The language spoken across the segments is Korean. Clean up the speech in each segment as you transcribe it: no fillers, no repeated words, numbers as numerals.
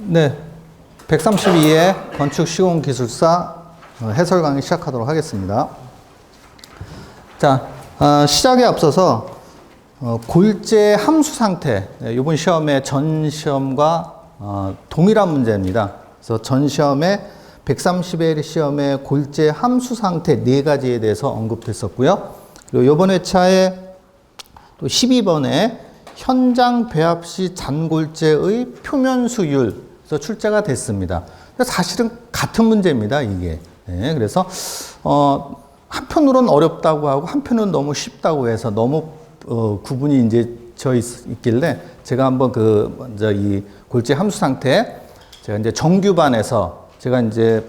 네, 132회 건축시공기술사 해설 강의 시작하도록 하겠습니다. 자, 시작에 앞서서 골재 함수 상태, 이번 시험의 전 시험과 동일한 문제입니다. 그래서 전 시험에 130회 시험의 골재 함수 상태 4가지에 대해서 언급됐었고요. 그리고 이번 회차에 또 12번에 현장 배합 시 잔골재의 표면 수율에서 출제가 됐습니다. 사실은 같은 문제입니다, 이게. 네, 그래서 한편으로는 어렵다고 하고 한편은 너무 쉽다고 해서 너무 구분이 이제 져 있길래 제가 한번 먼저 이 골재 함수 상태 제가 이제 정규반에서 제가 이제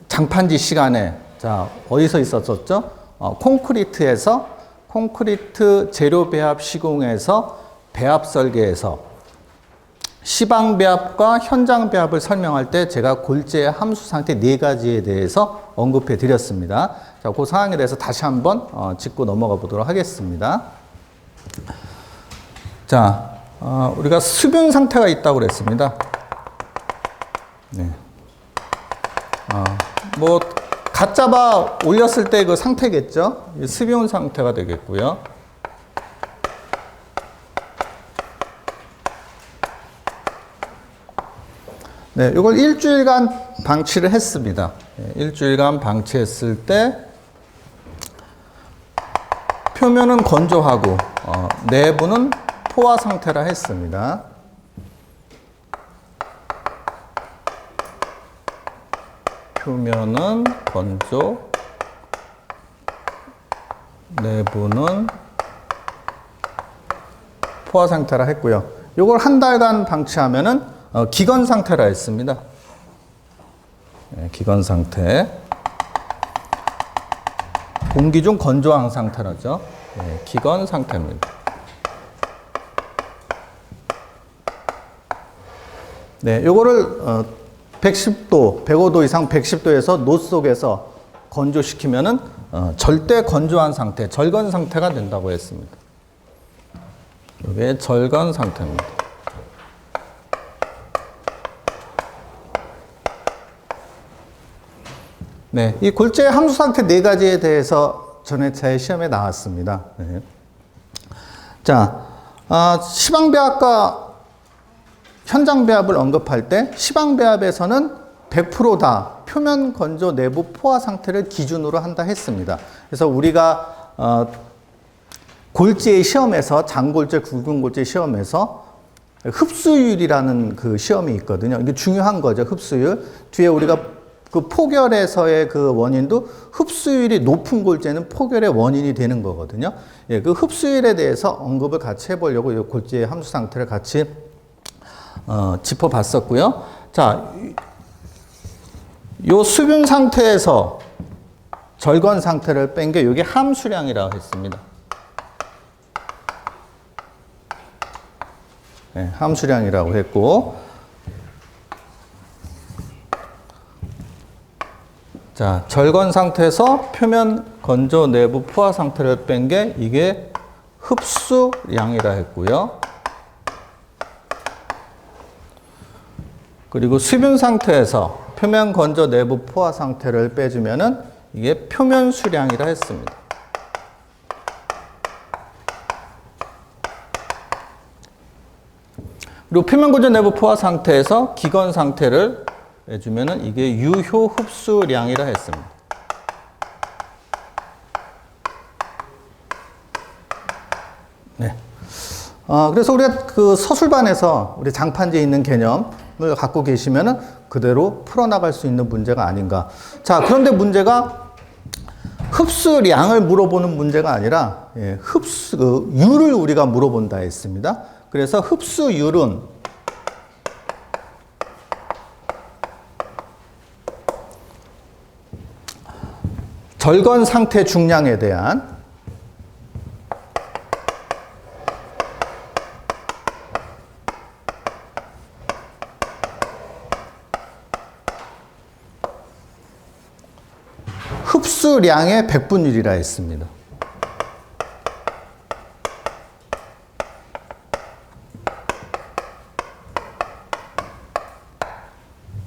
장판지 시간에 자 어디서 있었었죠? 콘크리트 재료 배합 시공에서 배합 설계에서 시방 배합과 현장 배합을 설명할 때 제가 골재 함수 상태 4가지에 대해서 언급해 드렸습니다. 자, 그 사항에 대해서 다시 한번 짚고 넘어가 보도록 하겠습니다. 자, 우리가 수분 상태가 있다고 그랬습니다. 네. 갓 잡아 올렸을 때 그 상태겠죠? 수분 상태가 되겠고요. 네, 이걸 일주일간 방치를 했습니다. 일주일간 방치했을 때 표면은 건조하고 내부는 포화 상태라 했습니다. 표면은 건조, 내부는 포화 상태라 했고요. 이걸 한 달간 방치하면은 기건 상태라 했습니다. 네, 기건 상태. 공기 중 건조한 상태라죠. 네, 기건 상태입니다. 네, 요거를 110도, 105도 이상 110도에서 노 속에서 건조시키면은 절대 건조한 상태, 절건 상태가 된다고 했습니다. 이게 절건 상태입니다. 네, 이 골재 함수 상태 4가지에 대해서 전회차의 시험에 나왔습니다. 네. 자, 시방 배합과 현장 배합을 언급할 때 시방 배합에서는 100% 다 표면 건조 내부 포화 상태를 기준으로 한다 했습니다. 그래서 우리가 골재 시험에서 장골재, 굵은골재 시험에서 흡수율이라는 그 시험이 있거든요. 이게 중요한 거죠, 흡수율. 뒤에 우리가 그 포결에서의 그 원인도 흡수율이 높은 골재는 포결의 원인이 되는 거거든요. 예, 그 흡수율에 대해서 언급을 같이 해보려고 이 골재 함수 상태를 같이 짚어봤었고요. 자, 요 수분 상태에서 절건 상태를 뺀 게 이게 함수량이라고 했습니다. 네, 함수량이라고 했고, 자, 절건 상태에서 표면 건조 내부 포화 상태를 뺀 게 이게 흡수량이라 했고요. 그리고 수분 상태에서 표면 건조 내부 포화 상태를 빼주면은 이게 표면 수량이라 했습니다. 그리고 표면 건조 내부 포화 상태에서 기건 상태를 빼주면은 이게 유효 흡수량이라 했습니다. 네. 그래서 우리가 그 서술반에서 우리 장판지에 있는 개념을 갖고 계시면은 그대로 풀어나갈 수 있는 문제가 아닌가. 자, 그런데 문제가 흡수량을 물어보는 문제가 아니라 흡수율을 우리가 물어본다 했습니다. 그래서 흡수율은 절건 상태 중량에 대한 흡수량의 백분율이라 했습니다.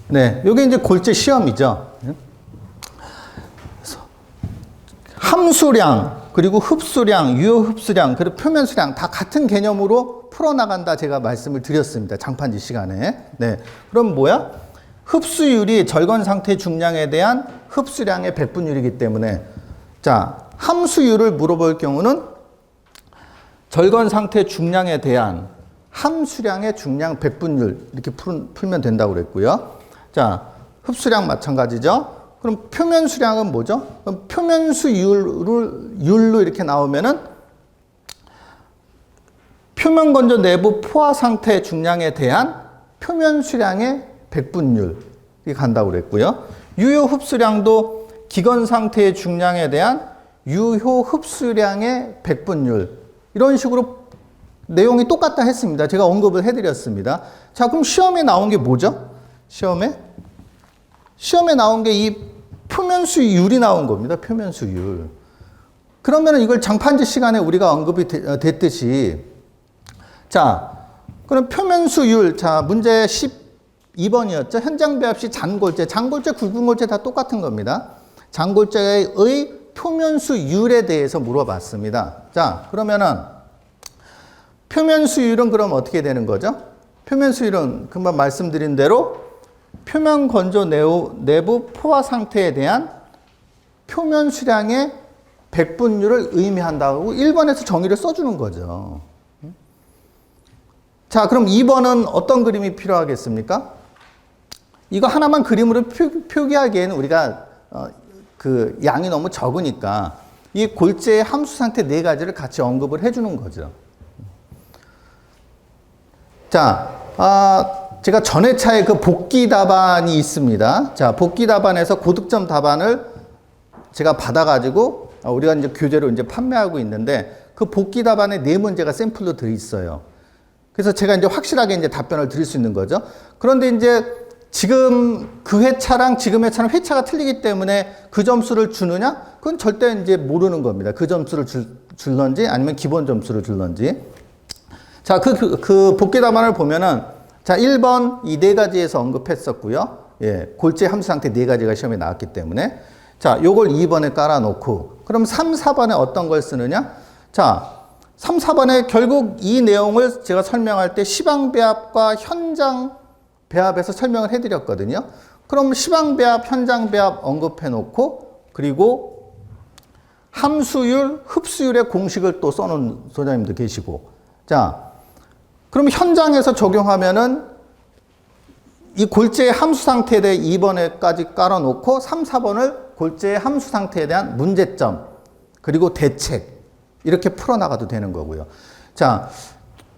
네, 요게 이제 골재 시험이죠. 함수량, 그리고 흡수량, 유효 흡수량, 그리고 표면 수량 다 같은 개념으로 풀어나간다 제가 말씀을 드렸습니다. 장판지 시간에. 네. 그럼 뭐야? 흡수율이 절건 상태 중량에 대한 흡수량의 백분율이기 때문에 자, 함수율을 물어볼 경우는 절건 상태 중량에 대한 함수량의 중량 백분율 이렇게 풀면 된다고 그랬고요. 자, 흡수량 마찬가지죠. 그럼 표면 수량은 뭐죠? 그럼 표면 수율로 이렇게 나오면은 표면 건조 내부 포화 상태 중량에 대한 표면 수량의 백분율이 간다고 그랬고요. 유효 흡수량도 기건 상태의 중량에 대한 유효 흡수량의 백분율. 이런 식으로 내용이 똑같다 했습니다. 제가 언급을 해드렸습니다. 자, 그럼 시험에 나온 게 뭐죠? 시험에 나온 게 이 표면수율이 나온 겁니다. 표면수율. 그러면 이걸 장판지 시간에 우리가 언급이 됐듯이 자, 그럼 표면수율. 자, 문제 12번이었죠. 현장 배합 시 잔골재, 굵은 골재 다 똑같은 겁니다. 잔골재의 표면수율에 대해서 물어봤습니다. 자, 그러면은 표면수율은 그럼 어떻게 되는 거죠? 표면수율은 금방 말씀드린 대로 표면 건조 내부 포화 상태에 대한 표면 수량의 백분율을 의미한다고 1번에서 정의를 써주는 거죠. 자, 그럼 2번은 어떤 그림이 필요하겠습니까? 이거 하나만 그림으로 표기하기에는 우리가 그 양이 너무 적으니까 이 골재의 함수 상태 4가지를 같이 언급을 해주는 거죠. 자, 제가 전회차에 그 복귀 답안이 있습니다. 자, 복귀 답안에서 고득점 답안을 제가 받아가지고 우리가 이제 교재로 이제 판매하고 있는데 그 복귀 답안에 4문제가 샘플로 들어있어요. 그래서 제가 이제 확실하게 이제 답변을 드릴 수 있는 거죠. 그런데 이제 지금 그 회차랑 지금 회차는 회차가 틀리기 때문에 그 점수를 주느냐? 그건 절대 이제 모르는 겁니다. 그 점수를 줄런지 아니면 기본 점수를 줄런지. 자, 그 복귀 답안을 보면은 자, 1번 이 4가지에서 언급했었고요. 예, 골재 함수 상태 4가지가 시험에 나왔기 때문에. 자, 요걸 2번에 깔아놓고. 그럼 3, 4번에 어떤 걸 쓰느냐? 자, 3, 4번에 결국 이 내용을 제가 설명할 때 시방배합과 현장 배합에서 설명을 해드렸거든요. 그럼 시방배합, 현장 배합 언급해놓고, 그리고 함수율, 흡수율의 공식을 또 써놓은 소장님도 계시고. 자, 그럼 현장에서 적용하면은 이 골재의 함수 상태에 대해 2번에까지 깔아놓고 3, 4번을 골재의 함수 상태에 대한 문제점 그리고 대책 이렇게 풀어나가도 되는 거고요. 자,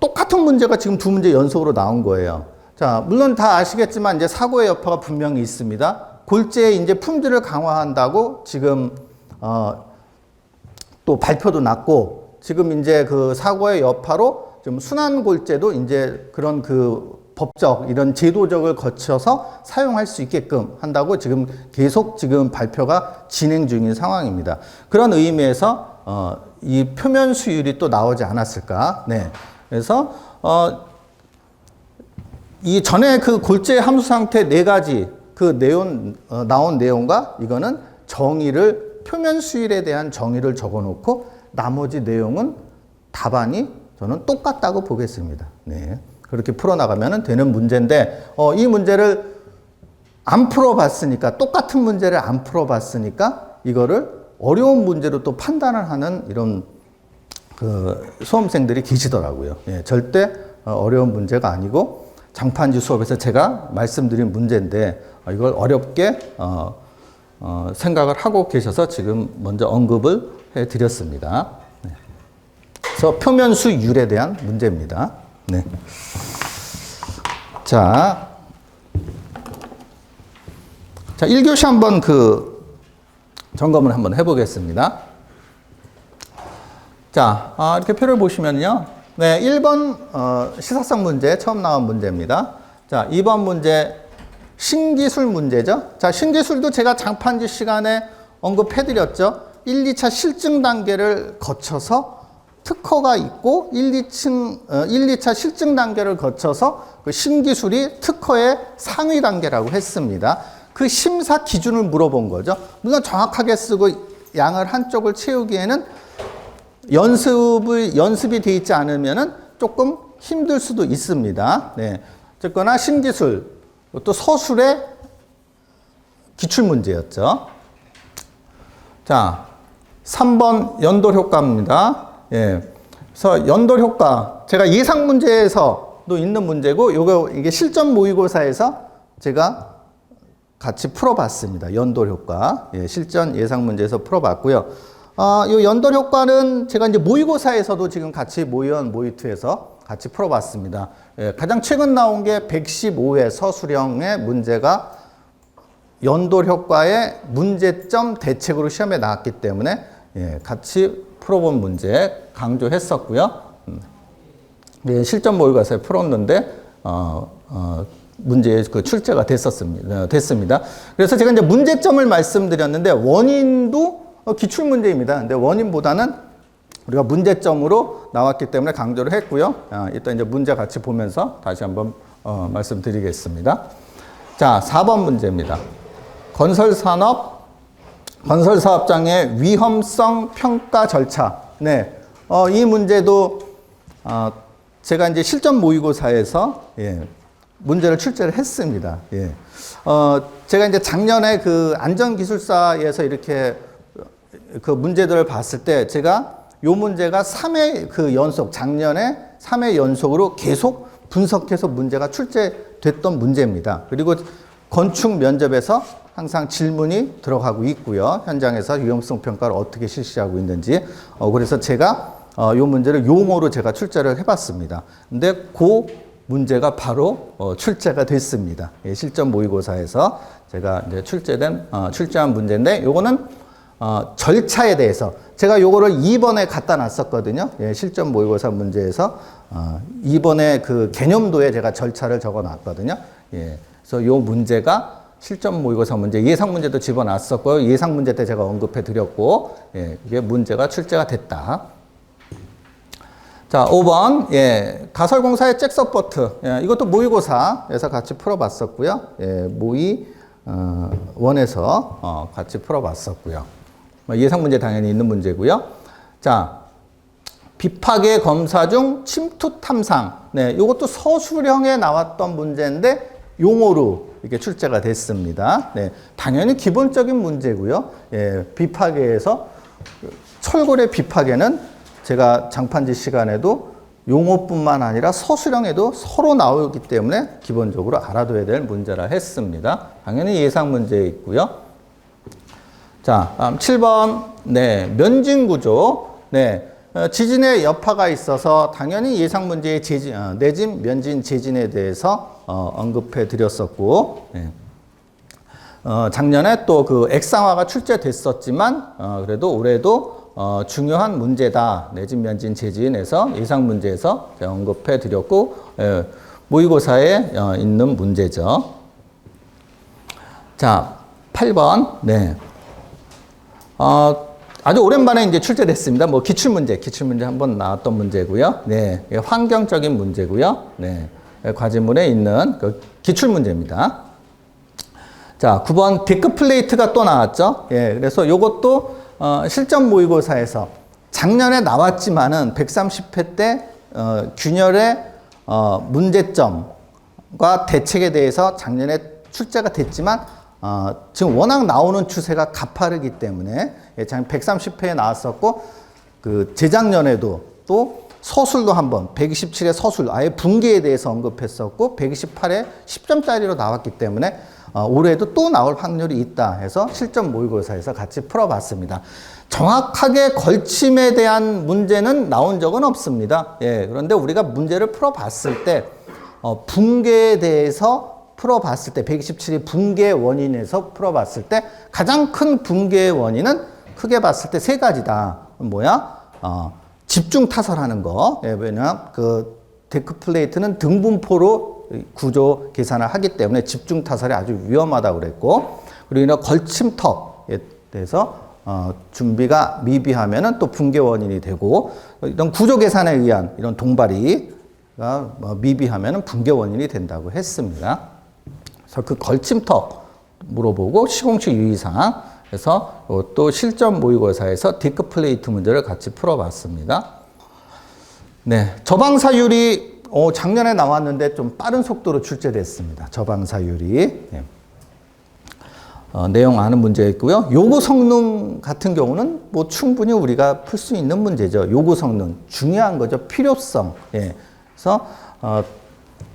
똑같은 문제가 지금 2문제 연속으로 나온 거예요. 자, 물론 다 아시겠지만 이제 사고의 여파가 분명히 있습니다. 골재의 이제 품질을 강화한다고 지금 또 발표도 났고 지금 이제 그 사고의 여파로 좀 순환 골재도 이제 그런 그 법적 이런 제도적을 거쳐서 사용할 수 있게끔 한다고 지금 계속 지금 발표가 진행 중인 상황입니다. 그런 의미에서 이 표면 수율이 또 나오지 않았을까? 네. 그래서 이 전에 그 골재 함수 상태 4가지 그 내용 나온 내용과 이거는 정의를 표면 수율에 대한 정의를 적어놓고 나머지 내용은 답안이 저는 똑같다고 보겠습니다. 네. 그렇게 풀어나가면 되는 문제인데, 이 문제를 안 풀어봤으니까, 똑같은 문제를 안 풀어봤으니까, 이거를 어려운 문제로 또 판단을 하는 이런 그 수험생들이 계시더라고요. 예, 절대 어려운 문제가 아니고, 장판지 수업에서 제가 말씀드린 문제인데, 이걸 어렵게 생각을 하고 계셔서 지금 먼저 언급을 해드렸습니다. 그래서 표면수율에 대한 문제입니다. 네. 자, 1교시 한번 그 점검을 한번 해보겠습니다. 자, 이렇게 표를 보시면요. 네, 1번 시사성 문제 처음 나온 문제입니다. 자, 2번 문제 신기술 문제죠. 자, 신기술도 제가 장판지 시간에 언급해드렸죠. 1, 2차 실증 단계를 거쳐서 특허가 있고 1, 2차 실증 단계를 거쳐서 그 신기술이 특허의 상위 단계라고 했습니다. 그 심사 기준을 물어본 거죠. 우리가 정확하게 쓰고 양을 한쪽을 채우기에는 연습이 돼 있지 않으면은 조금 힘들 수도 있습니다. 네. 어쨌거나 신기술, 또 서술의 기출문제였죠. 자, 3번 연돌 효과입니다. 예. 그래서 연돌 효과, 제가 예상 문제에서도 있는 문제고, 이게 실전 모의고사에서 제가 같이 풀어봤습니다. 연돌 효과. 예, 실전 예상 문제에서 풀어봤고요. 이 연돌 효과는 제가 이제 모의고사에서도 지금 같이 모의1, 모의2에서 같이 풀어봤습니다. 예, 가장 최근 나온 게 115회 서술형의 문제가 연돌 효과의 문제점 대책으로 시험에 나왔기 때문에 예, 같이 풀어본 문제 강조했었고요. 예, 실전 모의고사에 풀었는데 문제의 그 출제가 됐습니다. 그래서 제가 이제 문제점을 말씀드렸는데 원인도 기출 문제입니다. 근데 원인보다는 우리가 문제점으로 나왔기 때문에 강조를 했고요. 일단 이제 문제 같이 보면서 다시 한번 말씀드리겠습니다. 자, 4번 문제입니다. 건설사업장의 위험성 평가 절차. 네. 이 문제도, 제가 이제 실전 모의고사에서, 예, 문제를 출제를 했습니다. 예. 제가 이제 작년에 그 안전기술사에서 이렇게 그 문제들을 봤을 때 제가 요 문제가 3회 그 연속, 작년에 3회 연속으로 계속 분석해서 문제가 출제됐던 문제입니다. 그리고 건축 면접에서 항상 질문이 들어가고 있고요. 현장에서 위험성 평가를 어떻게 실시하고 있는지. 그래서 제가 요 문제를 용어로 제가 출제를 해봤습니다. 근데 그 문제가 바로 출제가 됐습니다. 예, 실전 모의고사에서 제가 이제 출제한 문제인데 요거는 절차에 대해서 제가 요거를 2번에 갖다 놨었거든요. 예, 실전 모의고사 문제에서 2번에 그 개념도에 제가 절차를 적어 놨거든요. 예, 그래서 요 문제가 실전 모의고사 문제, 예상 문제도 집어놨었고요. 예상 문제 때 제가 언급해 드렸고, 예, 이게 문제가 출제가 됐다. 자, 5번, 예, 가설공사의 잭서포트. 예, 이것도 모의고사에서 같이 풀어봤었고요. 예, 모의, 1에서 같이 풀어봤었고요. 예상 문제 당연히 있는 문제고요. 자, 비파괴 검사 중 침투 탐상. 네, 이것도 서술형에 나왔던 문제인데 용어로 이렇게 출제가 됐습니다. 네, 당연히 기본적인 문제고요. 예, 비파괴에서 철골의 비파괴는 제가 장판지 시간에도 용어뿐만 아니라 서술형에도 서로 나오기 때문에 기본적으로 알아둬야 될 문제라 했습니다. 당연히 예상 문제 있고요. 자, 7번. 네, 면진구조. 네, 지진의 여파가 있어서 당연히 예상 문제의 내진, 면진, 재진에 대해서 언급해 드렸었고, 네. 작년에 또 그 액상화가 출제됐었지만, 그래도 올해도 중요한 문제다. 내진, 면진, 재진에서 예상 문제에서 제가 언급해 드렸고, 예, 모의고사에 있는 문제죠. 자, 8번. 네. 아주 오랜만에 이제 출제됐습니다. 뭐 기출문제 한번 나왔던 문제고요. 네, 환경적인 문제고요. 네, 과제문에 있는 그 기출문제입니다. 자, 9번 데크 플레이트가 또 나왔죠. 예, 그래서 이것도 실전 모의고사에서 작년에 나왔지만은 130회 때 균열의 문제점과 대책에 대해서 작년에 출제가 됐지만 지금 워낙 나오는 추세가 가파르기 때문에 작년 130회에 나왔었고 그 재작년에도 또 서술도 한번 127회 서술 아예 붕괴에 대해서 언급했었고 128회 10점짜리로 나왔기 때문에 올해도 또 나올 확률이 있다 해서 실전 모의고사에서 같이 풀어봤습니다. 정확하게 걸침에 대한 문제는 나온 적은 없습니다. 예, 그런데 우리가 문제를 풀어봤을 때 붕괴에 대해서 풀어봤을 때 127이 붕괴 원인에서 풀어봤을 때 가장 큰 붕괴의 원인은 크게 봤을 때 세 가지다. 뭐야? 집중 타설하는 거. 예, 왜냐면 그 데크 플레이트는 등분포로 구조 계산을 하기 때문에 집중 타설이 아주 위험하다고 그랬고, 그리고 걸침턱에 대해서 준비가 미비하면은 또 붕괴 원인이 되고, 이런 구조 계산에 의한 이런 동발이가 미비하면은 붕괴 원인이 된다고 했습니다. 그래서 그 걸침턱 물어보고 시공식 유의사항, 그래서 또 실전 모의고사에서 디크 플레이트 문제를 같이 풀어봤습니다. 네, 저방사율이 작년에 나왔는데 좀 빠른 속도로 출제됐습니다. 저방사율이. 네. 내용 아는 문제 있고요. 요구 성능 같은 경우는 뭐 충분히 우리가 풀 수 있는 문제죠. 요구 성능 중요한 거죠. 필요성. 예. 그래서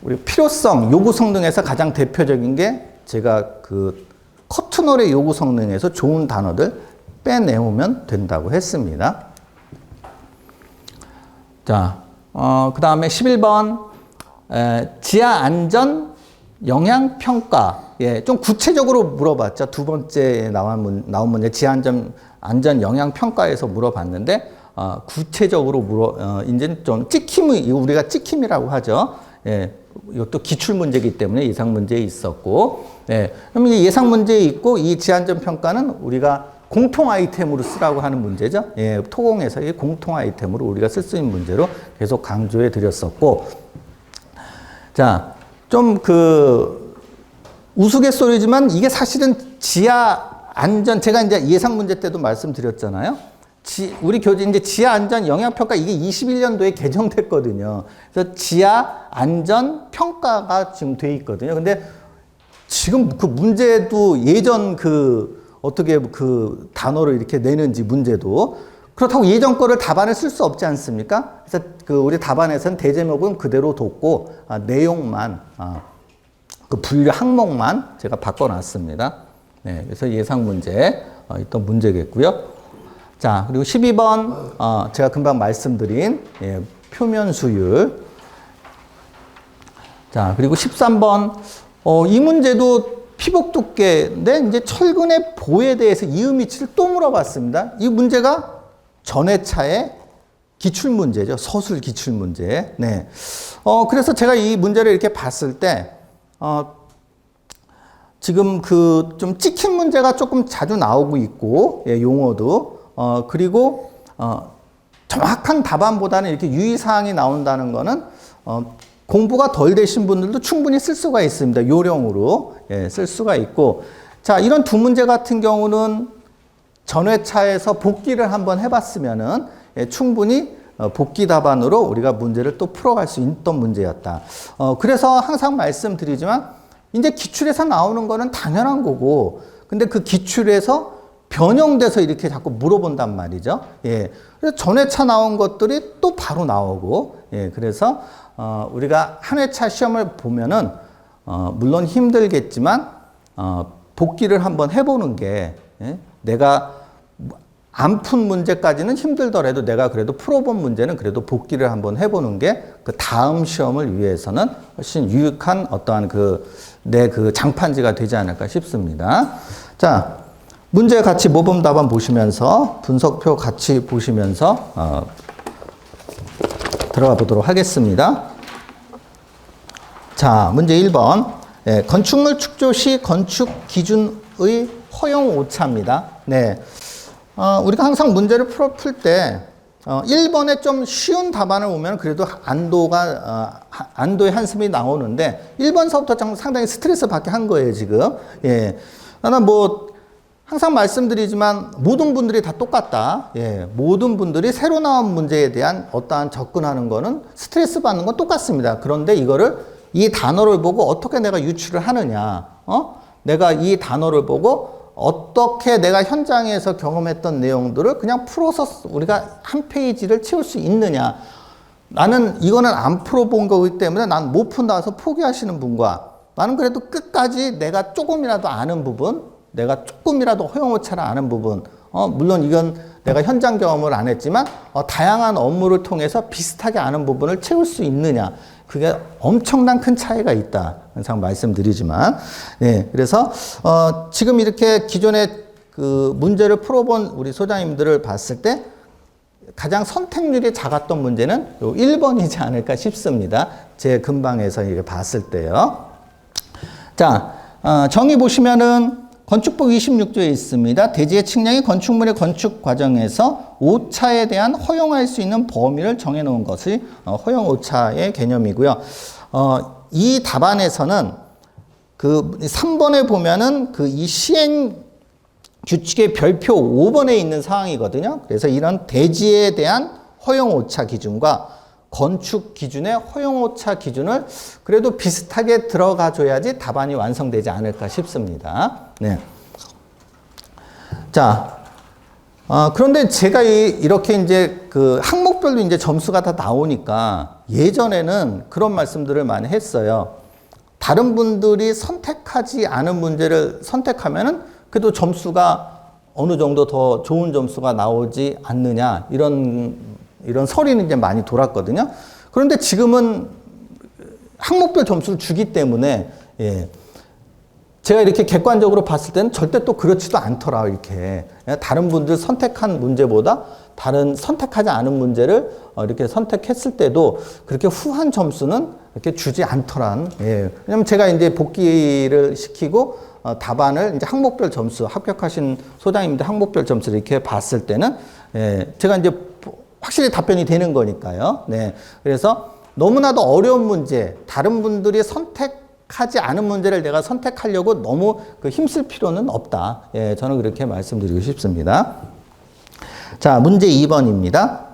우리 필요성, 요구 성능에서 가장 대표적인 게 제가 그 커트널의 요구 성능에서 좋은 단어들 빼내오면 된다고 했습니다. 자, 그 다음에 11번 지하 안전 영향 평가. 예, 좀 구체적으로 물어봤죠. 두 번째에 나온 문제 지하 안전 영향 평가에서 물어봤는데 구체적으로 이제는 좀 찍힘이 우리가 찍힘이라고 하죠. 예, 이것도 기출 문제이기 때문에 예상 문제에 있었고, 예, 그럼 이게 예상 문제에 있고 이 지하 안전 평가는 우리가 공통 아이템으로 쓰라고 하는 문제죠. 예, 토공에서의 공통 아이템으로 우리가 쓸 수 있는 문제로 계속 강조해 드렸었고, 자, 좀 우스갯소리지만 이게 사실은 지하 안전, 제가 이제 예상 문제 때도 말씀드렸잖아요. 우리 교재 이제 지하 안전 영향 평가 이게 21년도에 개정됐거든요. 그래서 지하 안전 평가가 지금 돼 있거든요. 근데 지금 그 문제도 예전 어떻게 그 단어를 이렇게 내는지 문제도 그렇다고 예전 거를 답안에 쓸 수 없지 않습니까? 그래서 우리 답안에서는 대제목은 그대로 뒀고 내용만 그 분류 항목만 제가 바꿔놨습니다. 네, 그래서 예상 문제 있던 문제겠고요. 자, 그리고 12번 제가 금방 말씀드린 표면 수율. 자, 그리고 13번 이 문제도 피복 두께인데 이제 철근의 보에 대해서 이음 이치를 또 물어봤습니다. 이 문제가 전회차의 기출 문제죠. 서술 기출 문제. 네. 그래서 제가 이 문제를 이렇게 봤을 때 지금 좀 찍힌 문제가 조금 자주 나오고 있고, 예, 용어도 그리고 정확한 답안보다는 이렇게 유의사항이 나온다는 거는 공부가 덜 되신 분들도 충분히 쓸 수가 있습니다. 요령으로 쓸 수가 있고, 자, 이런 두 문제 같은 경우는 전회차에서 복기를 한번 해봤으면은 충분히 복기 답안으로 우리가 문제를 또 풀어갈 수 있던 문제였다. 그래서 항상 말씀드리지만 이제 기출에서 나오는 거는 당연한 거고, 근데 그 기출에서 변형돼서 이렇게 자꾸 물어본단 말이죠. 예. 그래서 전회차 나온 것들이 또 바로 나오고, 예. 그래서 우리가 한 회차 시험을 보면은 물론 힘들겠지만 복기를 한번 해보는 게, 예. 내가 안 푼 문제까지는 힘들더라도 내가 그래도 풀어본 문제는 그래도 복기를 한번 해보는 게 그 다음 시험을 위해서는 훨씬 유익한 어떠한 내 장판지가 되지 않을까 싶습니다. 자, 문제 같이 모범 답안 보시면서 분석표 같이 보시면서 들어가 보도록 하겠습니다. 자, 문제 1번. 예, 건축물 축조 시 건축 기준의 허용 오차입니다. 네. 우리가 항상 문제를 풀 때 1번에 좀 쉬운 답안을 오면 그래도 안도의 한숨이 나오는데 1번서부터 상당히 스트레스 받게 한 거예요, 지금. 예. 나는 항상 말씀드리지만 모든 분들이 다 똑같다. 예. 모든 분들이 새로 나온 문제에 대한 어떠한 접근하는 거는 스트레스 받는 건 똑같습니다. 그런데 이 단어를 보고 어떻게 내가 유추를 하느냐. 내가 이 단어를 보고 어떻게 내가 현장에서 경험했던 내용들을 그냥 풀어서 우리가 한 페이지를 채울 수 있느냐. 나는 이거는 안 풀어본 거기 때문에 난 못 푼다 해서 포기하시는 분과 나는 그래도 끝까지 내가 조금이라도 아는 부분, 내가 조금이라도 허용오차를 아는 부분, 물론 이건 내가 현장 경험을 안 했지만 다양한 업무를 통해서 비슷하게 아는 부분을 채울 수 있느냐. 그게 엄청난 큰 차이가 있다. 항상 말씀드리지만. 네, 그래서 지금 이렇게 기존에 문제를 풀어본 우리 소장님들을 봤을 때 가장 선택률이 작았던 문제는 요 1번이지 않을까 싶습니다. 제 근방에서 이렇게 봤을 때요. 자, 정의 보시면은 건축법 26조에 있습니다. 대지의 측량이 건축물의 건축 과정에서 오차에 대한 허용할 수 있는 범위를 정해놓은 것이 허용 오차의 개념이고요. 이 답안에서는 그 3번에 보면은 그 이 시행 규칙의 별표 5번에 있는 사항이거든요. 그래서 이런 대지에 대한 허용 오차 기준과 건축 기준의 허용 오차 기준을 그래도 비슷하게 들어가 줘야지 답안이 완성되지 않을까 싶습니다. 네. 자, 그런데 제가 이렇게 이제 그 항목별로 이제 점수가 다 나오니까 예전에는 그런 말씀들을 많이 했어요. 다른 분들이 선택하지 않은 문제를 선택하면은 그래도 점수가 어느 정도 더 좋은 점수가 나오지 않느냐 이런 설이는 이제 많이 돌았거든요. 그런데 지금은 항목별 점수를 주기 때문에 예, 제가 이렇게 객관적으로 봤을 때는 절대 또 그렇지도 않더라 이렇게 다른 분들 선택한 문제보다 다른 선택하지 않은 문제를 이렇게 선택했을 때도 그렇게 후한 점수는 이렇게 주지 않더란. 예. 왜냐면 제가 이제 복기를 시키고 답안을 이제 항목별 점수 합격하신 소장님들 항목별 점수를 이렇게 봤을 때는 예, 제가 이제 확실히 답변이 되는 거니까요. 네. 그래서 너무나도 어려운 문제, 다른 분들이 선택하지 않은 문제를 내가 선택하려고 너무 힘쓸 필요는 없다. 예, 저는 그렇게 말씀드리고 싶습니다. 자, 문제 2번입니다.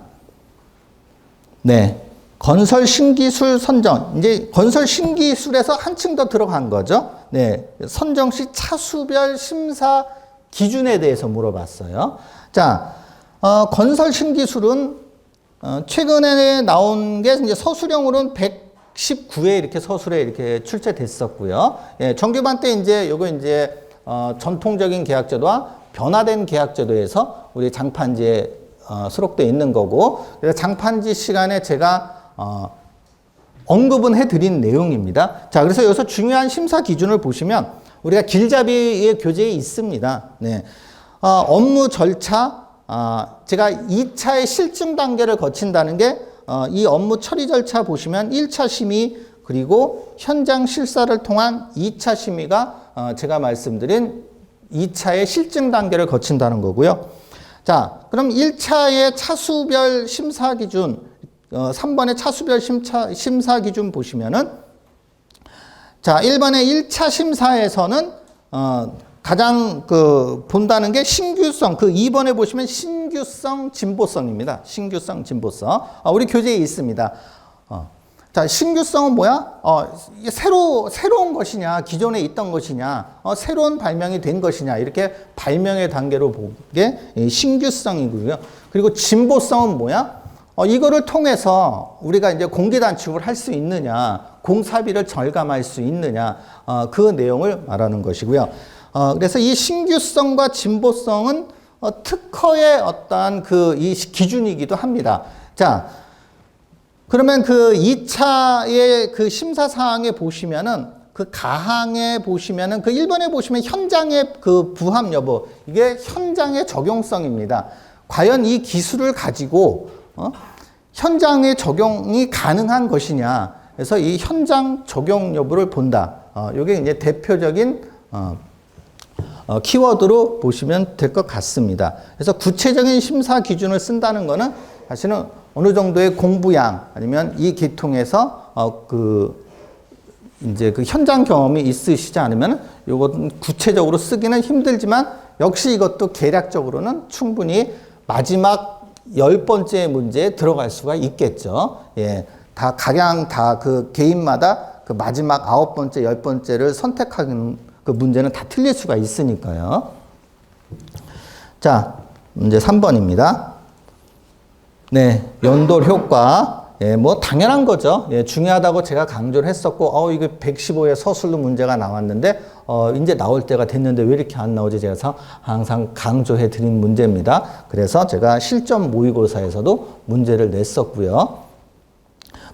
네. 건설 신기술 선정. 이제 건설 신기술에서 한층 더 들어간 거죠. 네. 선정 시 차수별 심사 기준에 대해서 물어봤어요. 자, 건설 신기술은 최근에 나온 게 이제 서술형으로는 119회 이렇게 서술에 이렇게 출제됐었고요. 예, 정규반 때 이제 요거 이제 전통적인 계약제도와 변화된 계약제도에서 우리 장판지에 수록되어 있는 거고, 그래서 장판지 시간에 제가 언급은 해드린 내용입니다. 자, 그래서 여기서 중요한 심사 기준을 보시면 우리가 길잡이의 교재에 있습니다. 네. 업무 절차, 제가 2차의 실증 단계를 거친다는 게 이 업무 처리 절차 보시면 1차 심의 그리고 현장 실사를 통한 2차 심의가 제가 말씀드린 2차의 실증 단계를 거친다는 거고요. 자, 그럼 1차의 차수별 심사 기준, 3번의 차수별 심사 기준 보시면은, 자, 1번의 1차 심사에서는, 가장 본다는 게 신규성, 2번에 보시면 신규성, 진보성입니다. 신규성, 진보성. 우리 교재에 있습니다. 자, 신규성은 뭐야? 이게 새로운 것이냐, 기존에 있던 것이냐, 새로운 발명이 된 것이냐, 이렇게 발명의 단계로 본 게 신규성이고요. 그리고 진보성은 뭐야? 이거를 통해서 우리가 이제 공기단축을 할 수 있느냐, 공사비를 절감할 수 있느냐, 그 내용을 말하는 것이고요. 그래서 이 신규성과 진보성은 특허의 어떠한 이 기준이기도 합니다. 자, 그러면 2차의 심사사항에 보시면은 가항에 보시면은 1번에 보시면 현장의 부합 여부, 이게 현장의 적용성입니다. 과연 이 기술을 가지고 현장에 적용이 가능한 것이냐. 그래서 이 현장 적용 여부를 본다. 이게 이제 대표적인 키워드로 보시면 될 것 같습니다. 그래서 구체적인 심사 기준을 쓴다는 거는 사실은 어느 정도의 공부양 아니면 이 계통에서 이제 현장 경험이 있으시지 않으면 이것은 구체적으로 쓰기는 힘들지만 역시 이것도 계략적으로는 충분히 마지막 10번째 문제에 들어갈 수가 있겠죠. 예. 각양 개인마다 마지막 9번째, 10번째를 선택하는 문제는 다 틀릴 수가 있으니까요. 자, 문제 3번입니다. 네, 연돌 효과. 예, 뭐 당연한 거죠. 예, 중요하다고 제가 강조를 했었고, 이거 115의 서술로 문제가 나왔는데, 이제 나올 때가 됐는데 왜 이렇게 안 나오지? 제가 항상 강조해 드린 문제입니다. 그래서 제가 실전 모의고사에서도 문제를 냈었고요.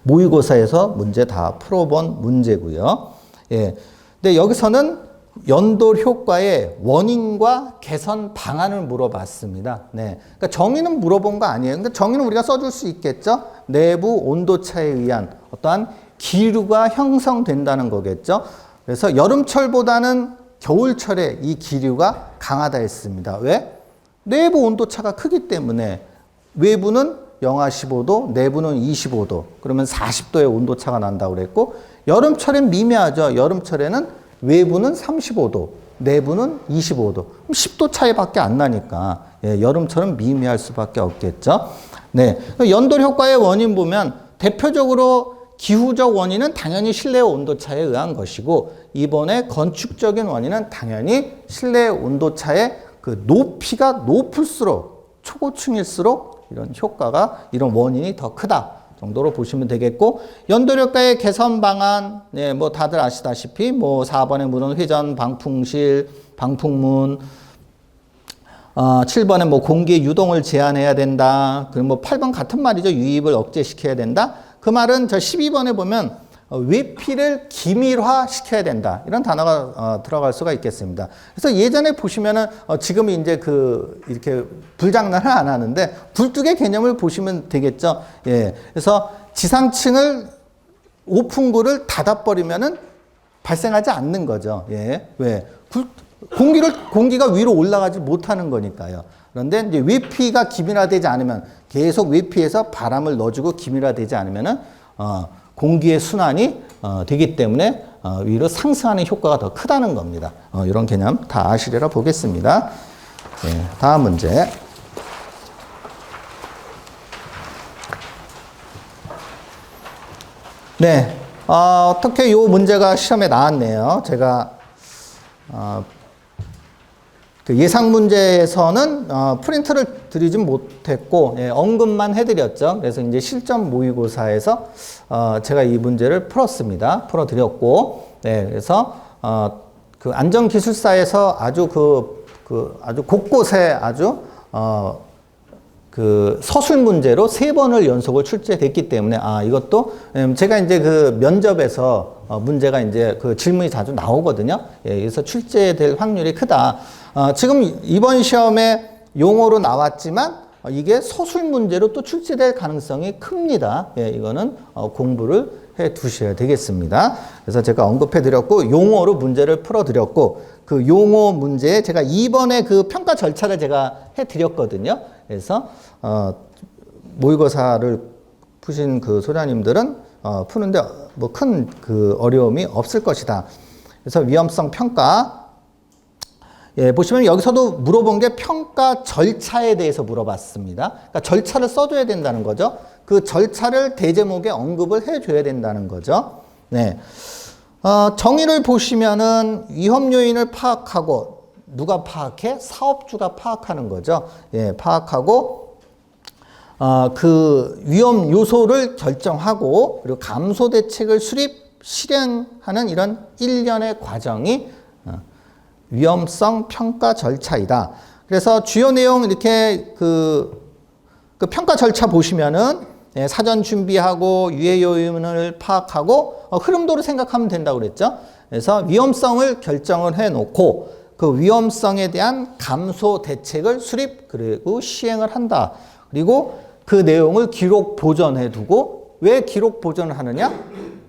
모의고사에서 문제 다 풀어본 문제고요. 예, 근데 여기서는 연돌 효과의 원인과 개선 방안을 물어봤습니다. 네. 그러니까 정의는 물어본 거 아니에요. 그러니까 정의는 우리가 써줄 수 있겠죠. 내부 온도차에 의한 어떠한 기류가 형성된다는 거겠죠. 그래서 여름철보다는 겨울철에 이 기류가 강하다 했습니다. 왜? 내부 온도차가 크기 때문에 외부는 영하 15도, 내부는 25도. 그러면 40도의 온도차가 난다고 그랬고 여름철엔 미미하죠. 여름철에는 외부는 35도, 내부는 25도. 그럼 10도 차이밖에 안 나니까 예, 여름철은 미미할 수밖에 없겠죠. 네, 연돌 효과의 원인 보면 대표적으로 기후적 원인은 당연히 실내 온도차에 의한 것이고 이번에 건축적인 원인은 당연히 실내 온도차의 그 높이가 높을수록 초고층일수록 이런 효과가 이런 원인이 더 크다 정도로 보시면 되겠고 연돌 효과의 개선 방안 네, 뭐 다들 아시다시피 뭐 4번에 문헌 회전 방풍실 방풍문 7번에 뭐 공기의 유동을 제한해야 된다. 그리고 뭐 8번 같은 말이죠. 유입을 억제시켜야 된다. 그 말은 저 12번에 보면 외피를 기밀화 시켜야 된다. 이런 단어가 들어갈 수가 있겠습니다. 그래서 예전에 보시면은 지금 이제 이렇게 불장난을 안 하는데 굴뚝의 개념을 보시면 되겠죠. 예. 그래서 지상층을 오픈구를 닫아버리면은 발생하지 않는 거죠. 예. 왜? 공기가 위로 올라가지 못하는 거니까요. 그런데 이제 외피가 기밀화되지 않으면 계속 외피에서 바람을 넣어주고 기밀화되지 않으면은 공기의 순환이 되기 때문에 위로 상승하는 효과가 더 크다는 겁니다. 이런 개념 다 아시리라 보겠습니다. 네, 다음 문제. 네, 어떻게 이 문제가 시험에 나왔네요. 제가 그 예상 문제에서는 프린트를 드리진 못했고 예, 언급만 해드렸죠. 그래서 이제 실전 모의고사에서 제가 이 문제를 풀었습니다. 풀어드렸고, 네, 그래서 그 안전기술사에서 아주 아주 곳곳에 아주 그 서술 문제로 3번을 연속을 출제됐기 때문에 이것도 제가 이제 그 면접에서 문제가 이제 그 질문이 자주 나오거든요. 예, 그래서 출제될 확률이 크다. 지금 이번 시험에 용어로 나왔지만 이게 서술 문제로 또 출제될 가능성이 큽니다. 예, 이거는 공부를 해 두셔야 되겠습니다. 그래서 제가 언급해 드렸고 용어로 문제를 풀어 드렸고 그 용어 문제에 제가 2번의 그 평가 절차를 제가 해 드렸거든요. 그래서 모의고사를 푸신 그 소장님들은 푸는데 뭐 큰 그 어려움이 없을 것이다. 그래서 위험성 평가 예, 보시면 여기서도 물어본 게 평가 절차에 대해서 물어봤습니다. 그러니까 절차를 써줘야 된다는 거죠. 그 절차를 대제목에 언급을 해줘야 된다는 거죠. 네. 정의를 보시면은 위험 요인을 파악하고 누가 파악해? 사업주가 파악하는 거죠. 예, 파악하고 그 위험 요소를 결정하고 그리고 감소 대책을 수립 실행하는 이런 일련의 과정이 위험성 평가 절차이다. 그래서 주요 내용 이렇게 그 평가 절차 보시면은 예, 사전 준비하고 유해 요인을 파악하고 흐름도를 생각하면 된다고 그랬죠. 그래서 위험성을 결정을 해 놓고 그 위험성에 대한 감소 대책을 수립 그리고 시행을 한다. 그리고 그 내용을 기록 보존해 두고 왜 기록 보존을 하느냐?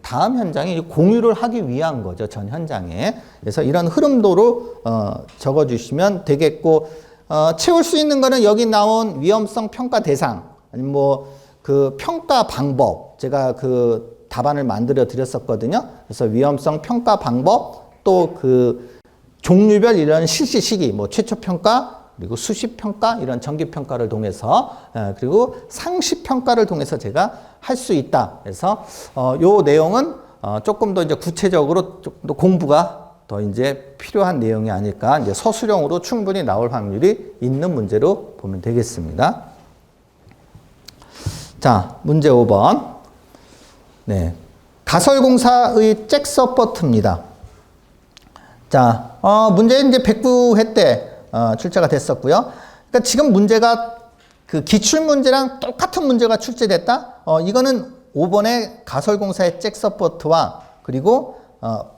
다음 현장에 공유를 하기 위한 거죠. 전 현장에. 그래서 이런 흐름도로 적어주시면 되겠고 채울 수 있는 거는 여기 나온 위험성 평가 대상 아니면 뭐 그 평가 방법 제가 그 답안을 만들어 드렸었거든요. 그래서 위험성 평가 방법 또 그 종류별 이런 실시 시기 뭐 최초 평가 그리고 수시 평가 이런 정기 평가를 통해서 그리고 상시 평가를 통해서 제가 할 수 있다. 그래서 요 내용은 조금 더 이제 구체적으로 조금 더 공부가 더 이제 필요한 내용이 아닐까. 이제 서술형으로 충분히 나올 확률이 있는 문제로 보면 되겠습니다. 자, 문제 5번. 네. 가설공사의 잭 서포트입니다. 자, 문제는 이제 109회 때 출제가 됐었고요. 그러니까 지금 문제가 그 기출문제랑 똑같은 문제가 출제됐다? 이거는 5번의 가설공사의 잭 서포트와 그리고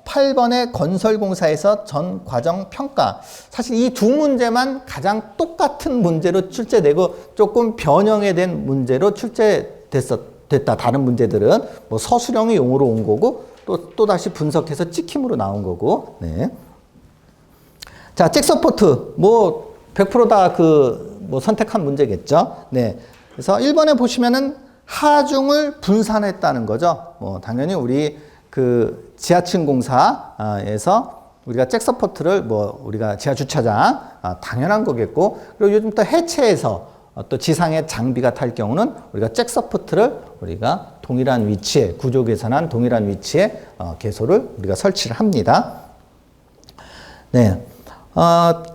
8번의 건설공사에서 전 과정 평가. 사실 이 두 문제만 가장 똑같은 문제로 출제되고 조금 변형이 된 문제로 출제됐다. 다른 문제들은 뭐 서술형의 용어로 온 거고 또 다시 분석해서 찍힘으로 나온 거고. 네. 자, 잭 서포트. 뭐, 100%다 뭐 선택한 문제겠죠. 네. 그래서 1번에 보시면은 하중을 분산했다는 거죠. 뭐, 당연히 우리 지하층 공사에서 우리가 잭 서포트를 우리가 지하 주차장, 당연한 거겠고, 그리고 요즘 또 해체해서 또 지상에 장비가 탈 경우는 우리가 잭 서포트를 우리가 동일한 위치에, 구조 계산한 동일한 위치에 개소를 우리가 설치를 합니다. 네.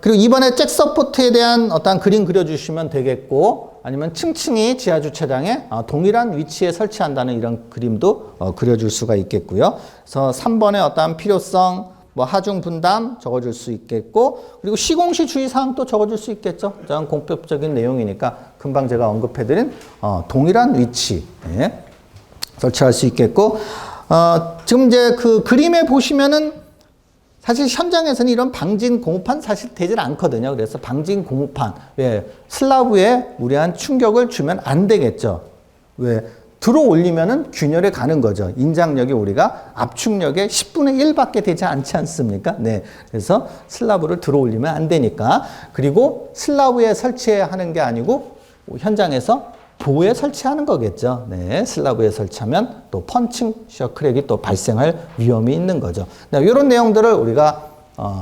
그리고 이번에 잭 서포트에 대한 어떤 그림 그려주시면 되겠고, 아니면 층층이 지하 주차장에 동일한 위치에 설치한다는 이런 그림도 그려줄 수가 있겠고요. 그래서 3번에 어떠한 필요성, 하중 분담 적어줄 수 있겠고, 그리고 시공시 주의사항 또 적어줄 수 있겠죠. 공법적인 내용이니까 금방 제가 언급해드린 동일한 위치에 설치할 수 있겠고, 지금 이제 그림에 보시면은 사실 현장에서는 이런 방진 고무판 사실 되질 않거든요. 그래서 방진 고무판, 슬라브에 무리한 충격을 주면 안 되겠죠. 왜? 들어 올리면은 균열에 가는 거죠. 인장력이 우리가 압축력의 10분의 1밖에 되지 않지 않습니까? 네. 그래서 슬라브를 들어 올리면 안 되니까. 그리고 슬라브에 설치하는 게 아니고 현장에서 보에 설치하는 거겠죠. 네. 슬라브에 설치하면 또 펀칭 셔크랙이 또 발생할 위험이 있는 거죠. 네, 이런 내용들을 우리가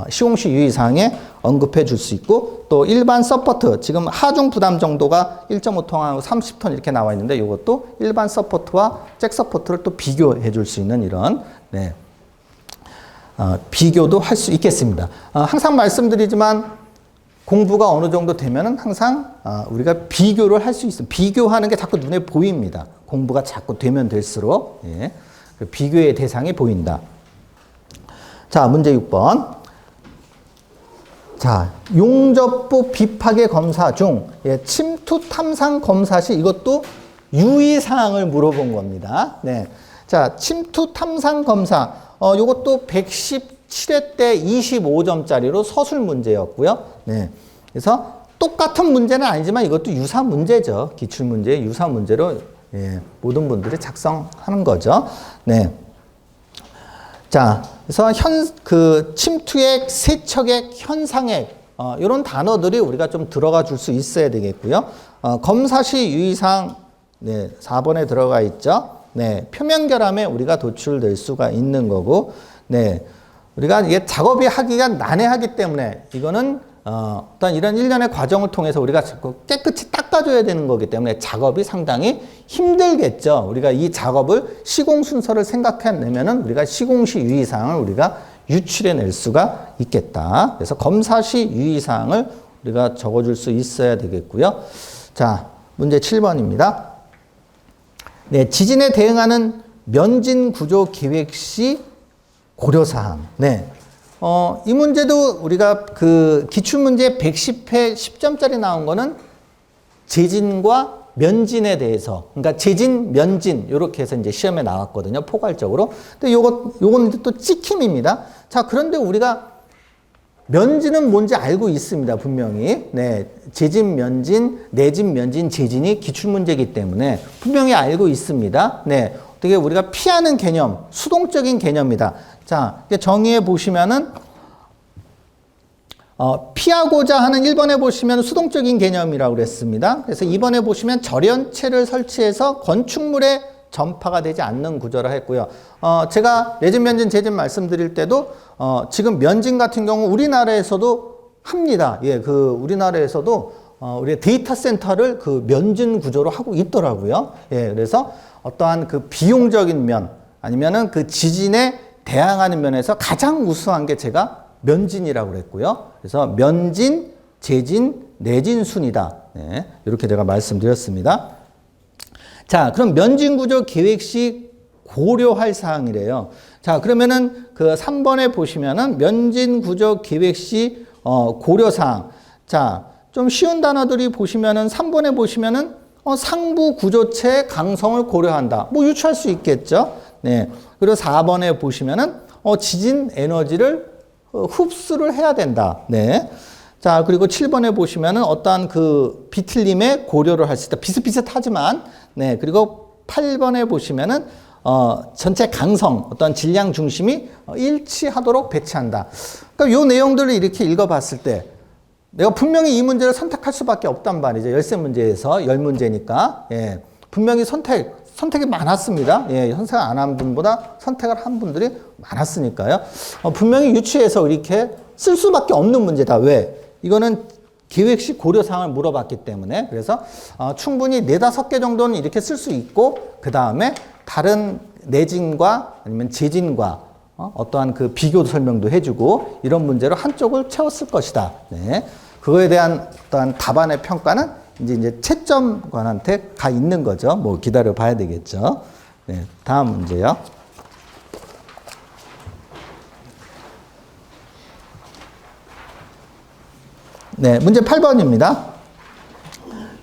시공시 유의사항에 언급해 줄 수 있고, 또 일반 서포트, 지금 하중 부담 정도가 1.5톤하고 30톤 이렇게 나와 있는데, 이것도 일반 서포트와 잭 서포트를 또 비교해 줄 수 있는 이런, 비교도 할 수 있겠습니다. 항상 말씀드리지만, 공부가 어느 정도 되면은 항상 우리가 비교를 할 수 있어요. 비교하는 게 자꾸 눈에 보입니다. 공부가 자꾸 되면 될수록, 비교의 대상이 보인다. 자, 문제 6번. 자, 용접부 비파괴 검사 중 침투 탐상 검사 시 이것도 유의사항을 물어본 겁니다. 네. 자, 침투 탐상 검사. 요것도 117회 때 25점짜리로 서술 문제였고요. 네. 그래서 똑같은 문제는 아니지만 이것도 유사 문제죠. 기출 문제, 유사 문제로 모든 분들이 작성하는 거죠. 네. 자, 그래서 침투액, 세척액, 현상액, 이런 단어들이 우리가 좀 들어가 줄 수 있어야 되겠고요. 검사시 유의사항, 4번에 들어가 있죠. 네, 표면 결함에 우리가 도출될 수가 있는 거고, 우리가 이게 작업이 하기가 난해하기 때문에 이거는 어떤 이런 일련의 과정을 통해서 우리가 깨끗이 닦아줘야 되는 거기 때문에 작업이 상당히 힘들겠죠. 우리가 이 작업을 시공 순서를 생각해내면은 우리가 시공시 유의사항을 우리가 유출해낼 수가 있겠다. 그래서 검사시 유의사항을 우리가 적어줄 수 있어야 되겠고요. 자, 문제 7번입니다. 네, 지진에 대응하는 면진 구조 계획 시 고려사항. 네. 이 문제도 우리가 기출문제 110회 10점짜리 나온 거는 재진과 면진에 대해서, 그러니까 재진, 면진, 이렇게 해서 이제 시험에 나왔거든요. 포괄적으로. 근데 요건 또 찍힘입니다. 자, 그런데 우리가 면진은 뭔지 알고 있습니다. 분명히. 네. 재진, 면진, 내진, 면진, 재진이 기출문제이기 때문에 분명히 알고 있습니다. 네. 어떻게 우리가 피하는 개념, 수동적인 개념이다. 자, 정의해 보시면은, 피하고자 하는 1번에 보시면 수동적인 개념이라고 그랬습니다. 그래서 2번에 보시면 절연체를 설치해서 건축물에 전파가 되지 않는 구조라 했고요. 제가 내진, 면진, 재진 말씀드릴 때도, 지금 면진 같은 경우 우리나라에서도 합니다. 우리나라에서도, 우리 데이터 센터를 면진 구조로 하고 있더라고요. 그래서 어떠한 비용적인 면, 아니면은 지진에 대항하는 면에서 가장 우수한 게 제가 면진이라고 그랬고요. 그래서 면진, 재진, 내진 순이다. 네, 이렇게 제가 말씀드렸습니다. 자, 그럼 면진 구조 계획 시 고려할 사항이래요. 자, 그러면은 3번에 보시면은 면진 구조 계획 시 고려 사항. 자, 좀 쉬운 단어들이 보시면은 3번에 보시면은 상부 구조체 강성을 고려한다. 뭐 유추할 수 있겠죠. 네. 그리고 4번에 보시면은 지진 에너지를 흡수를 해야 된다. 네. 자, 그리고 7번에 보시면은 어떠한 비틀림에 고려를 할 수 있다. 비슷비슷하지만, 네. 그리고 8번에 보시면은 전체 강성, 어떤 질량 중심이 일치하도록 배치한다. 그러니까 요 내용들을 이렇게 읽어봤을 때 내가 분명히 이 문제를 선택할 수밖에 없단 말이죠. 열세 문제에서 열 문제니까. 예. 분명히 선택이 많았습니다. 예. 선택 안 한 분보다 선택을 한 분들이 많았으니까요. 분명히 유추해서 이렇게 쓸 수밖에 없는 문제다. 왜? 이거는 계획식 고려사항을 물어봤기 때문에. 그래서 충분히 4-5개 정도는 이렇게 쓸 수 있고, 그 다음에 다른 내진과 아니면 재진과 어떠한 그 비교 설명도 해주고 이런 문제로 한쪽을 채웠을 것이다. 네. 그거에 대한 어떠한 답안의 평가는 이제 채점관한테 가 있는 거죠. 뭐 기다려 봐야 되겠죠. 네. 다음 문제요. 네. 문제 8번입니다.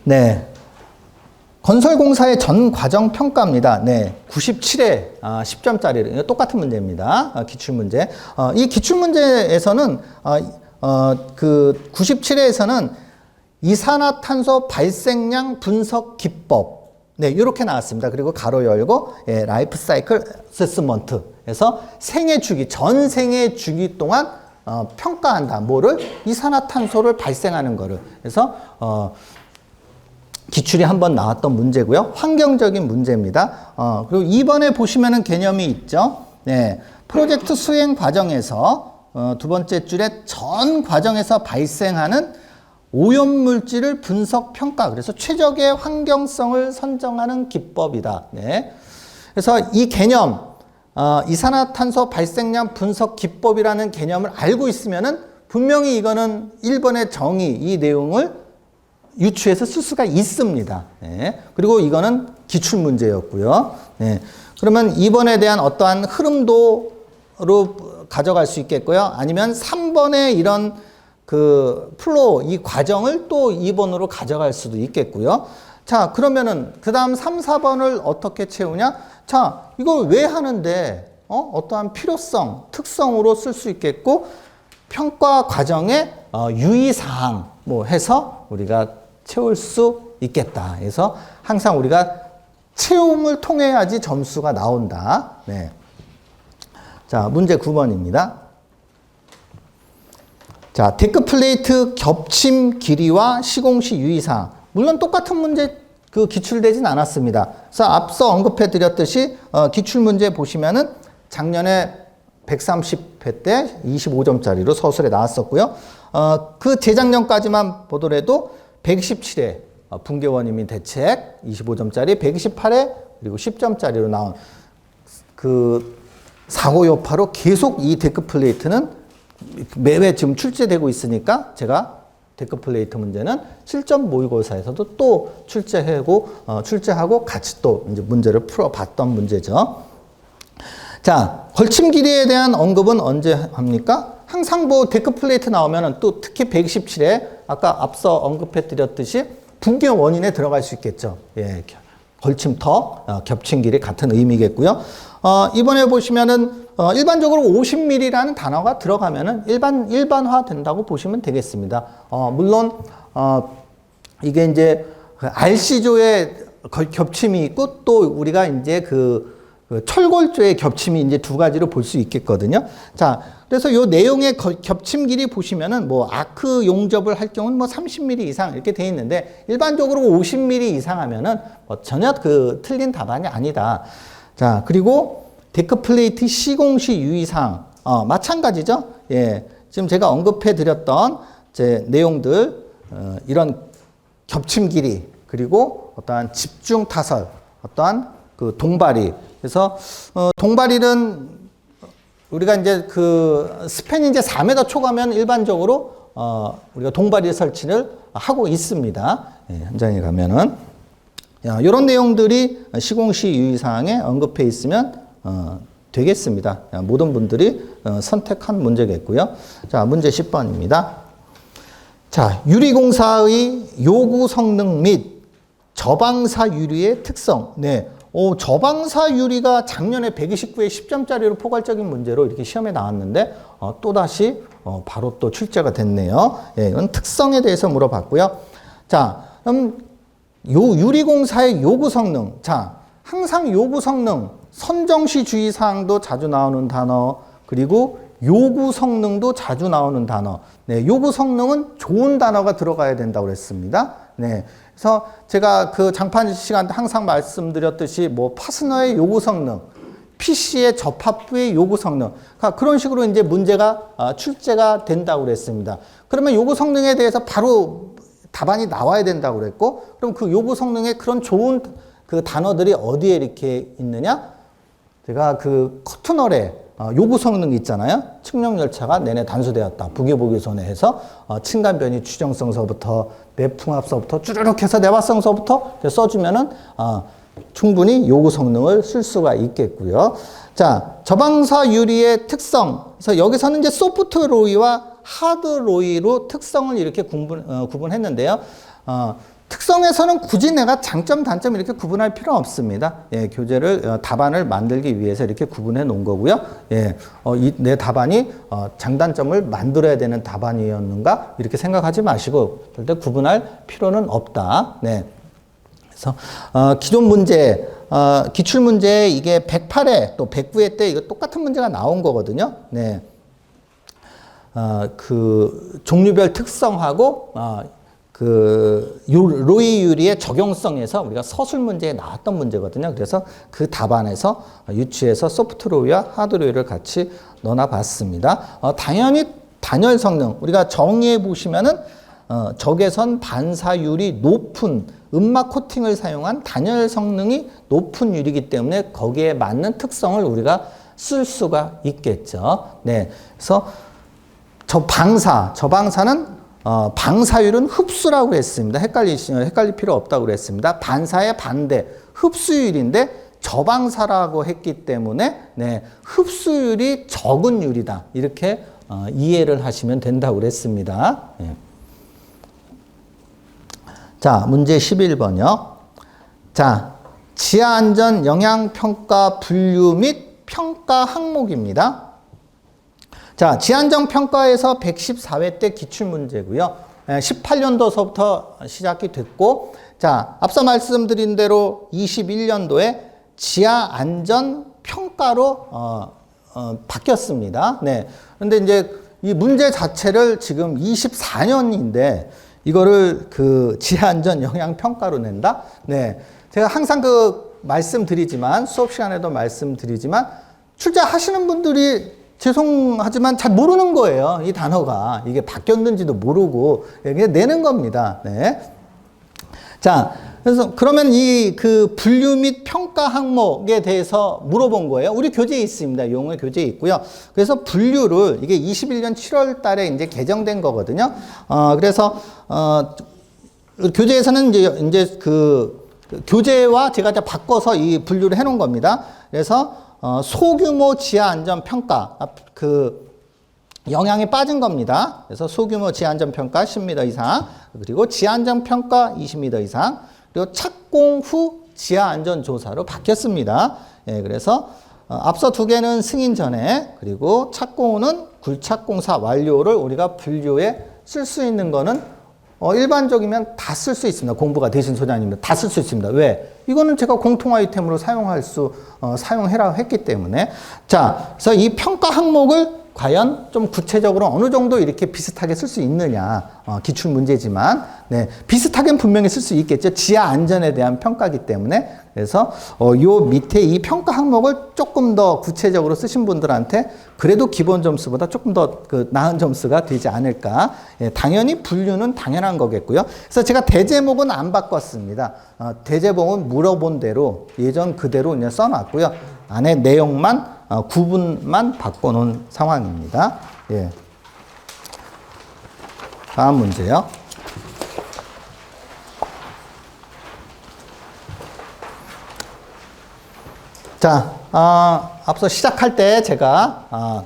네. 건설공사의 전 과정 평가입니다. 네, 97회 10점짜리 똑같은 문제입니다. 기출문제. 이 기출문제에서는 그 97회에서는 이산화탄소 발생량 분석 기법, 네, 이렇게 나왔습니다. 그리고 가로 열고 라이프 사이클 어세스먼트에서 생애 주기, 전 생애 주기 동안 평가한다. 뭐를? 이산화탄소를 발생하는 거를. 그래서 기출이 한번 나왔던 문제고요. 환경적인 문제입니다. 그리고 2번에 보시면은 개념이 있죠. 네, 프로젝트 수행 과정에서 두 번째 줄에 전 과정에서 발생하는 오염물질을 분석 평가. 그래서 최적의 환경성을 선정하는 기법이다. 네. 그래서 이 개념, 이산화탄소 발생량 분석 기법이라는 개념을 알고 있으면은 분명히 이거는 1번의 정의, 이 내용을 유추해서 쓸 수가 있습니다. 네. 그리고 이거는 기출문제였고요. 네. 그러면 2번에 대한 어떠한 흐름도로 가져갈 수 있겠고요. 아니면 3번의 이런 그 플로우, 이 과정을 또 2번으로 가져갈 수도 있겠고요. 자, 그러면은 그 다음 3, 4번을 어떻게 채우냐? 자, 이걸 왜 하는데 어떠한 필요성, 특성으로 쓸 수 있겠고, 평가 과정의 유의사항 뭐 해서 우리가 채울 수 있겠다. 그래서 항상 우리가 채움을 통해야지 점수가 나온다. 네. 자, 문제 9번입니다. 자, 데크 플레이트 겹침 길이와 시공시 유의사항. 물론 똑같은 문제 기출되진 않았습니다. 그래서 앞서 언급해 드렸듯이 기출 문제 보시면은 작년에 130회 때 25점짜리로 서술에 나왔었고요. 그 재작년까지만 보더라도 117회 붕괴원인 대책 25점짜리, 128회 그리고 10점짜리로 나온 그 사고 여파로 계속 이 데크 플레이트는 매회 지금 출제되고 있으니까 제가 데크 플레이트 문제는 실전 모의고사에서도 또 출제하고 같이 또 이제 문제를 풀어봤던 문제죠. 자, 걸침 길이에 대한 언급은 언제 합니까? 항상 뭐 데크 플레이트 나오면은 또 특히 117회 아까 앞서 언급해 드렸듯이 붕괴 원인에 들어갈 수 있겠죠. 예, 걸침턱, 겹침 길이 같은 의미겠고요. 이번에 보시면은 일반적으로 50mm라는 단어가 들어가면은 일반화 된다고 보시면 되겠습니다. 물론 이게 이제 RC조의 겹침이 있고 또 우리가 이제 그 철골조의 겹침이 이제 두 가지로 볼 수 있겠거든요. 자, 그래서 요 내용의 겹침 길이 보시면은 뭐 아크 용접을 할 경우는 뭐 30mm 이상 이렇게 돼 있는데 일반적으로 50mm 이상 하면은 뭐 전혀 틀린 답안이 아니다. 자, 그리고 데크 플레이트 시공시 유의사항 마찬가지죠. 예, 지금 제가 언급해 드렸던 제 내용들 이런 겹침 길이 그리고 어떠한 집중 타설, 어떠한 그 동발이. 그래서 동발일은 우리가 이제 그 스팬이 이제 4m 초과면 일반적으로 우리가 동발일 설치를 하고 있습니다. 예, 현장에 가면은 이런 내용들이 시공시 유의사항에 언급해 있으면 되겠습니다. 모든 분들이 선택한 문제겠고요. 자, 문제 10번입니다. 자, 유리공사의 요구 성능 및 저방사 유리의 특성. 네. 저방사 유리가 작년에 129에 10점짜리로 포괄적인 문제로 이렇게 시험에 나왔는데 또다시 바로 또 출제가 됐네요. 예, 이건 특성에 대해서 물어봤고요. 자, 그럼 유리공사의 요구 성능. 자, 항상 요구 성능 선정시 주의사항도 자주 나오는 단어, 그리고 요구 성능도 자주 나오는 단어. 네, 요구 성능은 좋은 단어가 들어가야 된다고 그랬습니다. 네. 그래서 제가 그 장판 시간 때 항상 말씀드렸듯이 뭐 파스너의 요구 성능, PC의 접합부의 요구 성능, 그런 식으로 이제 문제가 출제가 된다고 그랬습니다. 그러면 요구 성능에 대해서 바로 답안이 나와야 된다고 그랬고, 그럼 그 요구 성능의 그런 좋은 그 단어들이 어디에 이렇게 있느냐? 제가 그 커트널에 요구 성능 있잖아요. 측량 열차가 내내 단수되었다. 부기보기선에 해서 층간 변이 추정성서부터 내풍합서부터 쭈르륵 해서 내화성서부터 써주면은 충분히 요구 성능을 쓸 수가 있겠고요. 자, 저방사 유리의 특성. 그래서 여기서는 이제 소프트 로이와 하드 로이로 특성을 이렇게 구분했는데요. 특성에서는 굳이 내가 장점, 단점 이렇게 구분할 필요 없습니다. 예, 교재를, 답안을 만들기 위해서 이렇게 구분해 놓은 거고요. 예, 내 답안이 장단점을 만들어야 되는 답안이었는가? 이렇게 생각하지 마시고 절대 구분할 필요는 없다. 네. 그래서, 기존 문제, 기출문제 이게 108회 또 109회 때 이거 똑같은 문제가 나온 거거든요. 네. 그 종류별 특성하고, 로이 유리의 적용성에서 우리가 서술 문제에 나왔던 문제거든요. 그래서 그 답안에서 유추해서 소프트 로이와 하드 로이를 같이 넣어놔 봤습니다. 당연히 단열 성능, 우리가 정의해 보시면은, 적외선 반사율이 높은 음막 코팅을 사용한 단열 성능이 높은 유리이기 때문에 거기에 맞는 특성을 우리가 쓸 수가 있겠죠. 네. 그래서 저방사는 방사율은 흡수라고 했습니다. 헷갈릴 필요 없다고 그랬습니다. 반사의 반대, 흡수율인데 저방사라고 했기 때문에 네, 흡수율이 적은 유리다. 이렇게 이해를 하시면 된다고 그랬습니다. 네. 자, 문제 11번이요. 자, 지하안전 영향평가 분류 및 평가 항목입니다. 자, 지하안전 평가에서 114회 때 기출문제고요. 18년도서부터 시작이 됐고, 자, 앞서 말씀드린 대로 21년도에 지하안전 평가로 바뀌었습니다. 네. 근데 이제 이 문제 자체를 지금 24년인데 이거를 그 지하안전 영향평가로 낸다? 네. 제가 항상 말씀드리지만, 수업 시간에도 말씀드리지만, 출제하시는 분들이 죄송하지만 잘 모르는 거예요. 이 단어가. 이게 바뀌었는지도 모르고, 그냥 내는 겁니다. 네. 자, 그래서 그러면 그 분류 및 평가 항목에 대해서 물어본 거예요. 우리 교재에 있습니다. 용어 교재에 있고요. 그래서 분류를 이게 21년 7월 달에 이제 개정된 거거든요. 그래서 교재에서는 이제 교재와 제가 이제 바꿔서 이 분류를 해 놓은 겁니다. 그래서 소규모 지하 안전 평가 영향이 빠진 겁니다. 그래서 소규모 지하 안전 평가 10m 이상, 그리고 지하 안전 평가 20m 이상, 그리고 착공 후 지하 안전 조사로 바뀌었습니다. 예, 그래서 앞서 두 개는 승인 전에, 그리고 착공 후는 굴착공사 완료를 우리가 분류에 쓸 수 있는 거는 일반적이면 다 쓸 수 있습니다. 공부가 되신 소장님들 다 쓸 수 있습니다. 왜? 이거는 제가 공통 아이템으로 사용해라 했기 때문에. 자, 그래서 이 평가 항목을 과연 좀 구체적으로 어느 정도 이렇게 비슷하게 쓸 수 있느냐. 기출 문제지만, 네, 비슷하게는 분명히 쓸 수 있겠죠. 지하 안전에 대한 평가이기 때문에. 그래서, 요 밑에 이 평가 항목을 조금 더 구체적으로 쓰신 분들한테 그래도 기본 점수보다 조금 더 나은 점수가 되지 않을까. 예, 당연히 분류는 당연한 거겠고요. 그래서 제가 대제목은 안 바꿨습니다. 대제목은 물어본 대로 예전 그대로 그냥 써놨고요. 안에 내용만 구분만 바꿔놓은 상황입니다. 예. 다음 문제요. 자, 앞서 시작할 때 제가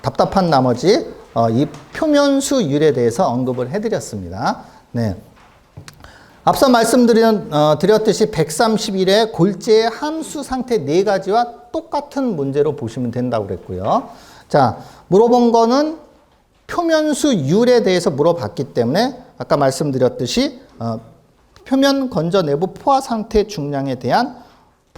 답답한 나머지 이 표면수율에 대해서 언급을 해드렸습니다. 네. 앞서 말씀드렸듯이 131회 골재의 함수 상태 4가지와 똑같은 문제로 보시면 된다고 그랬고요. 자, 물어본 거는 표면수율에 대해서 물어봤기 때문에 아까 말씀드렸듯이 표면 건조 내부 포화 상태 중량에 대한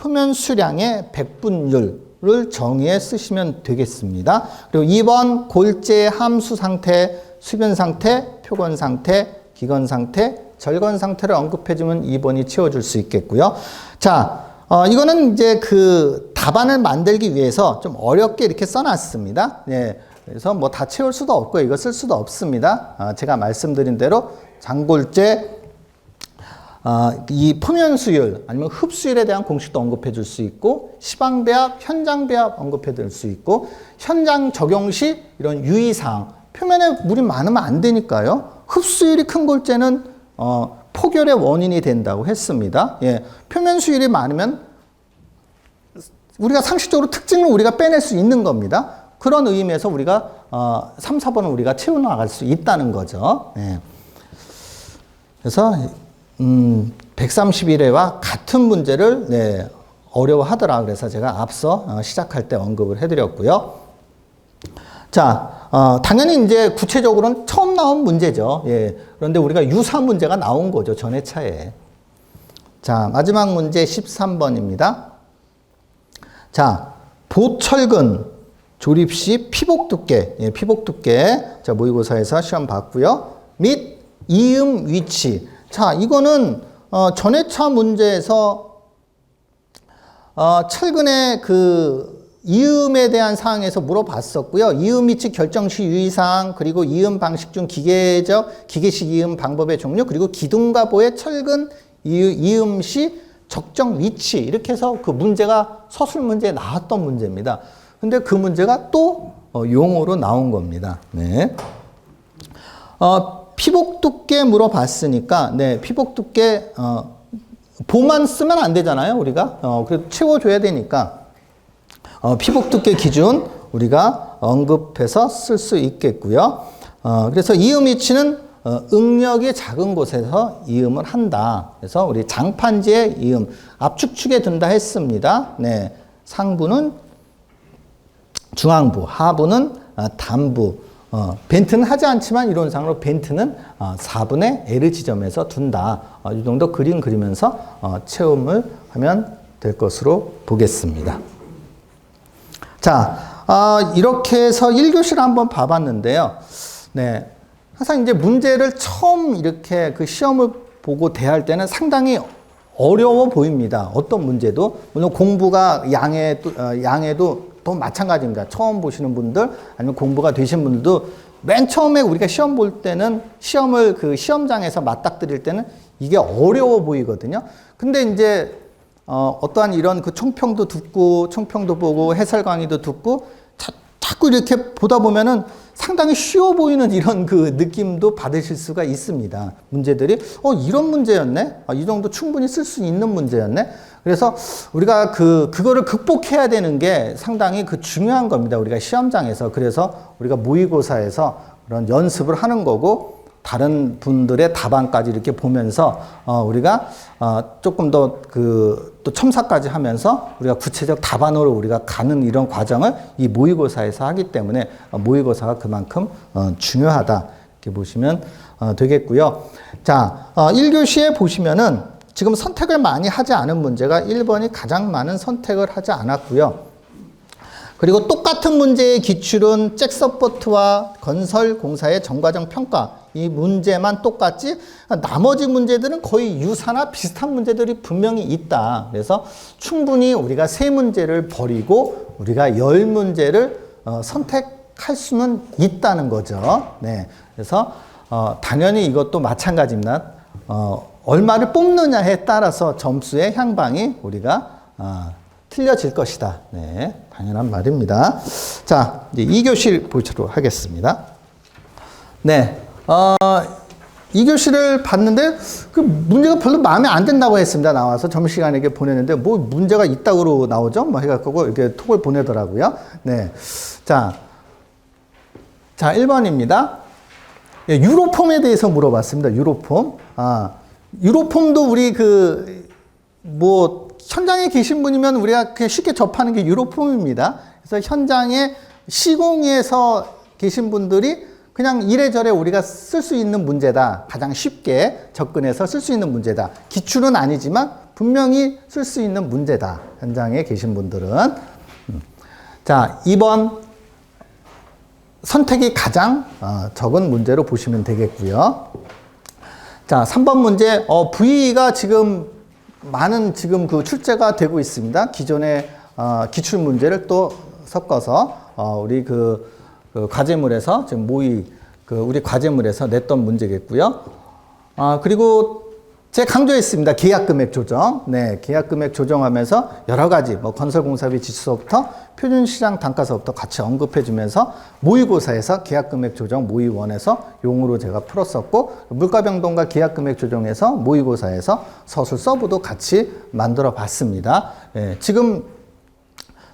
표면 수량의 백분율을 정의해 쓰시면 되겠습니다. 그리고 2번 골재 함수 상태, 수변 상태, 표건 상태, 기건 상태, 절건 상태를 언급해주면 2번이 채워줄 수 있겠고요. 자, 이거는 이제 그 답안을 만들기 위해서 좀 어렵게 이렇게 써놨습니다. 예. 그래서 뭐 다 채울 수도 없고 이거 쓸 수도 없습니다. 제가 말씀드린 대로 장골재, 이 표면수율 아니면 흡수율에 대한 공식도 언급해 줄 수 있고 시방배합, 현장배합 언급해 줄 수 있고 현장 적용 시 이런 유의사항, 표면에 물이 많으면 안 되니까요. 흡수율이 큰 골재는 포결의 원인이 된다고 했습니다. 예, 표면수율이 많으면 우리가 상식적으로 특징을 우리가 빼낼 수 있는 겁니다. 그런 의미에서 우리가 3, 4번은 우리가 채워나갈 수 있다는 거죠. 예. 그래서 131회와 같은 문제를 네, 어려워하더라. 그래서 제가 앞서 시작할 때 언급을 해드렸고요. 자, 당연히 이제 구체적으로는 처음 나온 문제죠. 예. 그런데 우리가 유사 문제가 나온 거죠. 전회 차에. 자, 마지막 문제 13번입니다. 자, 보철근 조립 시 피복 두께, 예, 피복 두께. 자, 모의고사에서 시험 봤고요. 및 이음 위치. 자, 이거는 전회차 문제에서 철근의 그 이음에 대한 사항에서 물어봤었고요. 이음 위치 결정 시 유의사항, 그리고 이음 방식 중 기계식 이음 방법의 종류, 그리고 기둥과 보의 철근 이음 시 적정 위치, 이렇게 해서 그 문제가 서술 문제에 나왔던 문제입니다. 근데 그 문제가 또 용어로 나온 겁니다. 네. 피복 두께 물어봤으니까, 네, 피복 두께, 보만 쓰면 안 되잖아요, 우리가. 그래도 채워줘야 되니까, 피복 두께 기준 우리가 언급해서 쓸 수 있겠고요. 그래서 이음 위치는 응력이 작은 곳에서 이음을 한다. 그래서 우리 장판지의 이음, 압축축에 둔다 했습니다. 네. 상부는 중앙부, 하부는 단부. 벤트는 하지 않지만 이론상으로 벤트는 4분의 L 지점에서 둔다. 이 정도 그림 그리면서 체험을 하면 될 것으로 보겠습니다. 자, 이렇게 해서 1교시를 한번 봐봤는데요. 네. 항상 이제 문제를 처음 이렇게 그 시험을 보고 대할 때는 상당히 어려워 보입니다. 어떤 문제도. 물론 공부가 양해도 또 마찬가지입니다. 처음 보시는 분들 아니면 공부가 되신 분들도 맨 처음에 우리가 시험 볼 때는 시험을 그 시험장에서 맞닥뜨릴 때는 이게 어려워 보이거든요. 근데 이제 어떠한 이런 그 총평도 듣고 총평도 보고 해설 강의도 듣고 자꾸 이렇게 보다 보면은 상당히 쉬워 보이는 이런 그 느낌도 받으실 수가 있습니다. 문제들이 이런 문제였네. 이 정도 충분히 쓸 수 있는 문제였네. 그래서 우리가 그거를 극복해야 되는 게 상당히 그 중요한 겁니다. 우리가 시험장에서. 그래서 우리가 모의고사에서 그런 연습을 하는 거고, 다른 분들의 답안까지 이렇게 보면서 우리가 조금 더 또 첨삭까지 하면서 우리가 구체적 답안으로 우리가 가는 이런 과정을 이 모의고사에서 하기 때문에 모의고사가 그만큼 중요하다 이렇게 보시면 되겠고요. 자, 1교시에 보시면은 지금 선택을 많이 하지 않은 문제가 1번이 가장 많은 선택을 하지 않았고요. 그리고 똑같은 문제의 기출은 잭서포트와 건설공사의 전과정 평가, 이 문제만 똑같지 나머지 문제들은 거의 유사나 비슷한 문제들이 분명히 있다. 그래서 충분히 우리가 3문제를 버리고 우리가 10문제를 선택할 수는 있다는 거죠. 네. 그래서 당연히 이것도 마찬가지입니다. 얼마를 뽑느냐에 따라서 점수의 향방이 우리가 틀려질 것이다. 네, 당연한 말입니다. 자, 이제 2교시 보도록 하겠습니다. 네, 2교시를 봤는데 그 문제가 별로 마음에 안 든다고 했습니다. 나와서 점심시간에 이렇게 보냈는데 뭐 문제가 있다고 나오죠? 뭐 해갖고 이렇게 톡을 보내더라고요. 네, 자 1번입니다. 유로폼에 대해서 물어봤습니다. 유로폼. 유로폼도 우리 현장에 계신 분이면 우리가 쉽게 접하는 게 유로폼입니다. 그래서 현장에 시공에서 계신 분들이 그냥 이래저래 우리가 쓸 수 있는 문제다. 가장 쉽게 접근해서 쓸 수 있는 문제다. 기출은 아니지만 분명히 쓸 수 있는 문제다. 현장에 계신 분들은. 자, 2번 선택이 가장 적은 문제로 보시면 되겠고요. 자, 3번 문제, V가 지금 많은 지금 그 출제가 되고 있습니다. 기존의 기출 문제를 또 섞어서 우리 그 과제물에서 지금 우리 과제물에서 냈던 문제겠고요. 그리고 제가 강조했습니다. 계약금액 조정. 네, 계약금액 조정하면서 여러 가지 뭐 건설공사비 지수서부터 표준시장 단가서부터 같이 언급해주면서 모의고사에서 계약금액 조정 모의1에서 용으로 제가 풀었었고 물가변동과 계약금액 조정에서 모의고사에서 서술 서브도 같이 만들어 봤습니다. 예, 지금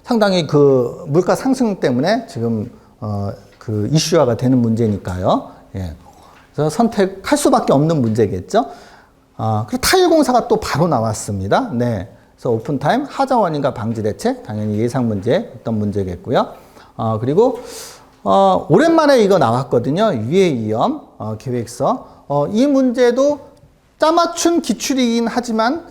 상당히 그 물가 상승 때문에 지금 그 이슈화가 되는 문제니까요. 예, 그래서 선택할 수밖에 없는 문제겠죠. 그리고 타일공사가 또 바로 나왔습니다. 네. 그래서 오픈타임, 하자원인가 방지대책, 당연히 예상 문제였던 문제겠고요. 그리고, 오랜만에 이거 나왔거든요. 유해위험, 계획서. 이 문제도 짜맞춘 기출이긴 하지만,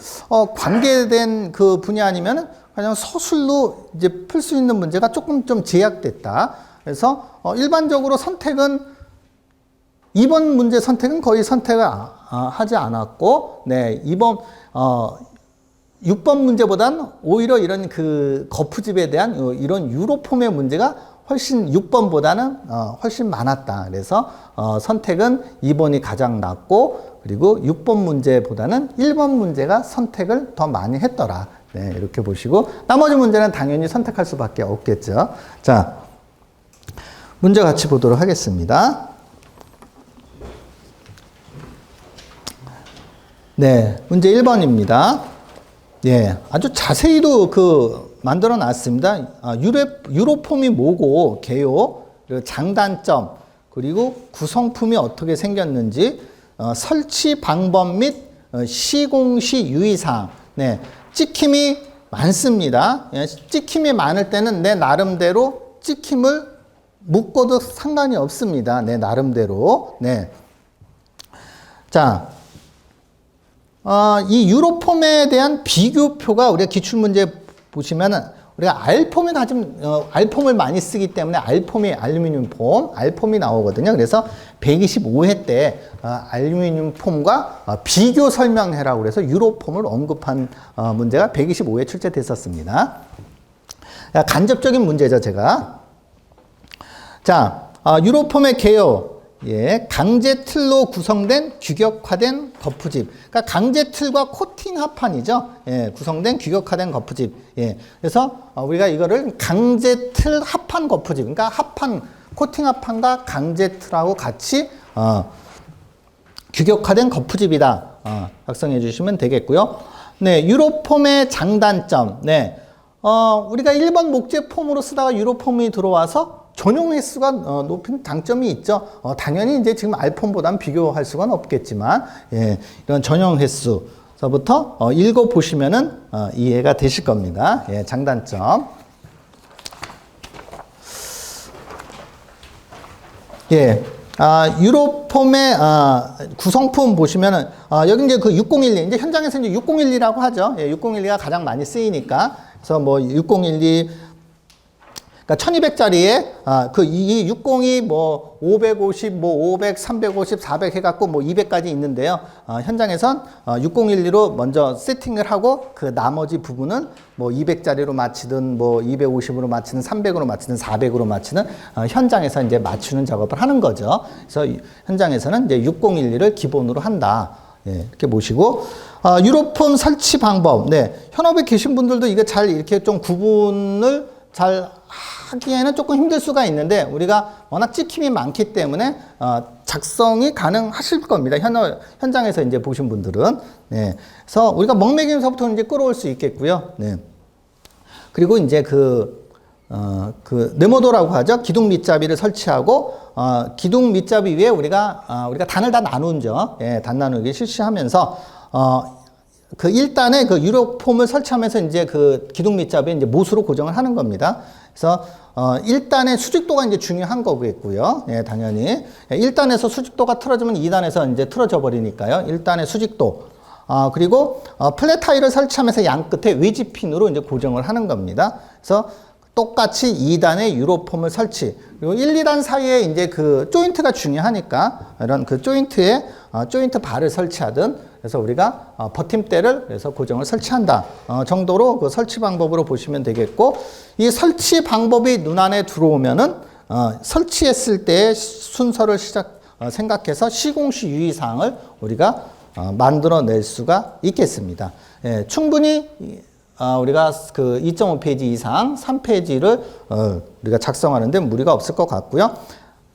관계된 그 분야 아니면 그냥 서술로 이제 풀 수 있는 문제가 조금 좀 제약됐다. 그래서, 일반적으로 선택은 2번 문제 선택은 거의 선택을 하지 않았고, 네, 6번 문제보단 오히려 이런 그 거푸집에 대한 이런 유로폼의 문제가 훨씬 6번보다는 훨씬 많았다. 그래서 선택은 2번이 가장 낮고, 그리고 6번 문제보다는 1번 문제가 선택을 더 많이 했더라. 네, 이렇게 보시고, 나머지 문제는 당연히 선택할 수밖에 없겠죠. 자, 문제 같이 보도록 하겠습니다. 네, 문제 1번입니다. 예, 아주 자세히도 만들어 놨습니다. 유로폼이 뭐고, 개요, 그리고 장단점, 그리고 구성품이 어떻게 생겼는지, 설치 방법 및 시공시 유의사항. 네, 찍힘이 많습니다. 예, 찍힘이 많을 때는 내 나름대로 찍힘을 묶어도 상관이 없습니다. 내 나름대로. 네. 자. 이 유로폼에 대한 비교표가 우리가 기출문제 보시면은 우리가 알폼이 알폼을 많이 쓰기 때문에 알폼이 알루미늄 폼, 알폼이 나오거든요. 그래서 125회 때 알루미늄 폼과 비교 설명해라고 그래서 유로폼을 언급한 문제가 125회 출제됐었습니다. 간접적인 문제죠, 제가. 자, 유로폼의 개요. 예, 강제 틀로 구성된 규격화된 거푸집. 그러니까 강제 틀과 코팅 합판이죠. 예, 구성된 규격화된 거푸집. 예, 그래서 우리가 이거를 강제 틀 합판 거푸집. 그러니까 합판, 코팅 합판과 강제 틀하고 같이 규격화된 거푸집이다. 작성해 주시면 되겠고요. 네, 유로폼의 장단점. 네, 우리가 1번 목재 폼으로 쓰다가 유로폼이 들어와서 전용 횟수가 높은 장점이 있죠. 당연히 이제 지금 알폼보다는 비교할 수가 없겠지만, 예, 이런 전용 횟수서부터 읽어보시면은 이해가 되실 겁니다. 예, 장단점. 예, 유로폼의 구성품 보시면은 여기 이제 그 6012, 이제 현장에서 이제 6012라고 하죠. 예, 6012가 가장 많이 쓰이니까. 그래서 뭐 6012 그러니까 1200짜리에 이 60이 뭐 550, 뭐 500, 350, 400 해갖고 뭐 200까지 있는데요. 현장에선 6012로 먼저 세팅을 하고 그 나머지 부분은 뭐 200짜리로 맞히든 뭐 250으로 맞히든 300으로 맞히든 400으로 맞히는 현장에서 이제 맞추는 작업을 하는 거죠. 그래서 현장에서는 이제 6012를 기본으로 한다. 예, 이렇게 보시고 유로폼 설치 방법. 네, 현업에 계신 분들도 이거 잘 이렇게 좀 구분을 잘 하기에는 조금 힘들 수가 있는데 우리가 워낙 찍힘이 많기 때문에 작성이 가능하실 겁니다. 현장에서 이제 보신 분들은. 네. 그래서 우리가 먹매김서부터 이제 끌어올 수 있겠고요. 네. 그리고 이제 그 네모도라고 하죠. 기둥 밑잡이를 설치하고 기둥 밑잡이 위에 우리가 단을 다 나누죠. 예, 단 나누기 실시하면서 그 1단에 그 유로폼을 설치하면서 이제 그 기둥 밑잡이에 이제 못으로 고정을 하는 겁니다. 그래서 1단의 수직도가 이제 중요한 거겠고요. 예, 당연히 1단에서 수직도가 틀어지면 2단에서 이제 틀어져 버리니까요. 1단의 수직도 그리고 플랫 타일을 설치하면서 양 끝에 외지핀으로 이제 고정을 하는 겁니다. 그래서 똑같이 2단의 유로폼을 설치. 그리고 1, 2단 사이에 이제 그 조인트가 중요하니까 이런 그 조인트에 조인트 바를 설치하든 그래서 우리가 버팀대를 그래서 고정을 설치한다 정도로 그 설치 방법으로 보시면 되겠고 이 설치 방법이 눈안에 들어오면은 설치했을 때의 순서를 생각해서 시공시 유의사항을 우리가 만들어낼 수가 있겠습니다. 예, 충분히 우리가 그 2.5페이지 이상 3페이지를 우리가 작성하는데 무리가 없을 것 같고요.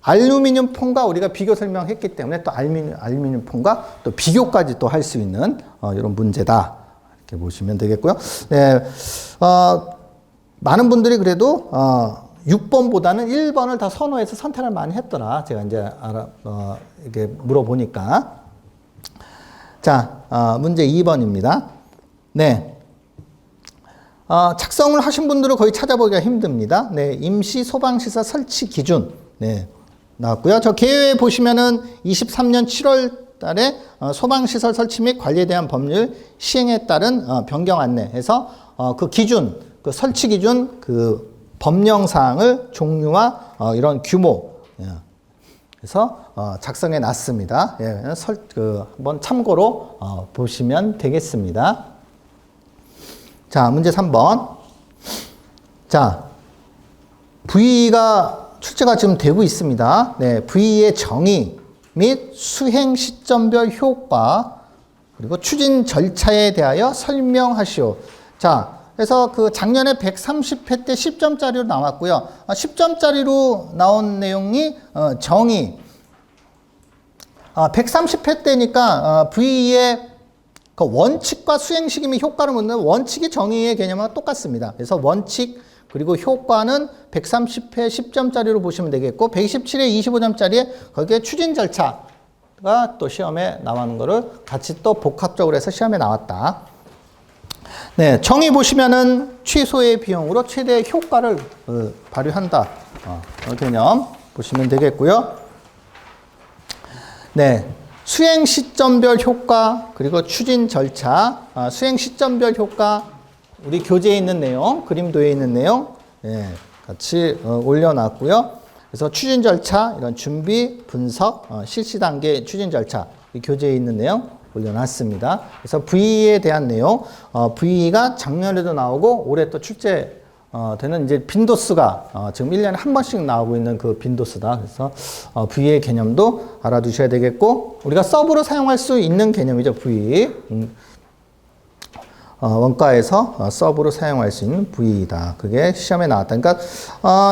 알루미늄 폼과 우리가 비교 설명했기 때문에 또 알루미늄 폼과 또 비교까지 또 할 수 있는 이런 문제다. 이렇게 보시면 되겠고요. 네, 많은 분들이 그래도 6번보다는 1번을 더 선호해서 선택을 많이 했더라. 제가 이제 이렇게 물어보니까. 자, 문제 2번입니다. 네. 작성을 하신 분들은 거의 찾아보기가 힘듭니다. 네, 임시 소방시설 설치 기준. 네, 나왔고요. 저 개요에 보시면은 23년 7월 달에 소방시설 설치 및 관리에 대한 법률 시행에 따른 변경 안내해서 그 기준, 그 설치 기준, 그 법령사항을 종류와 이런 규모, 그래서 작성해 놨습니다. 예, 한번 참고로 보시면 되겠습니다. 자, 문제 3번. 자, VE가 출제가 지금 되고 있습니다. 네, VE의 정의 및 수행 시점별 효과 그리고 추진 절차에 대하여 설명하시오. 자, 그래서 그 작년에 130회 때 10점짜리로 나왔고요. 10점짜리로 나온 내용이 정의. 130회 때니까 VE의 그 원칙과 수행시기 및 효과를 묻는 원칙이 정의의 개념과 똑같습니다. 그래서 원칙 그리고 효과는 130회 10점짜리로 보시면 되겠고 127회 25점짜리에 거기에 추진 절차가 또 시험에 나오는 거를 같이 또 복합적으로 해서 시험에 나왔다. 네, 정의 보시면은 최소의 비용으로 최대의 효과를 발휘한다. 개념 보시면 되겠고요. 네. 수행 시점별 효과 그리고 추진 절차, 수행 시점별 효과 우리 교재에 있는 내용, 그림도에 있는 내용 같이 올려놨고요. 그래서 추진 절차, 이런 준비, 분석, 실시 단계 추진 절차 이 교재에 있는 내용 올려놨습니다. 그래서 VE에 대한 내용, VE가 작년에도 나오고 올해 또 출제 되는 이제 빈도수가 지금 1년에 한 번씩 나오고 있는 그 빈도수다. 그래서 VE의 개념도 알아두셔야 되겠고 우리가 서브로 사용할 수 있는 개념이죠. VE. 원가에서 서브로 사용할 수 있는 VE다. 그게 시험에 나왔다. 그러니까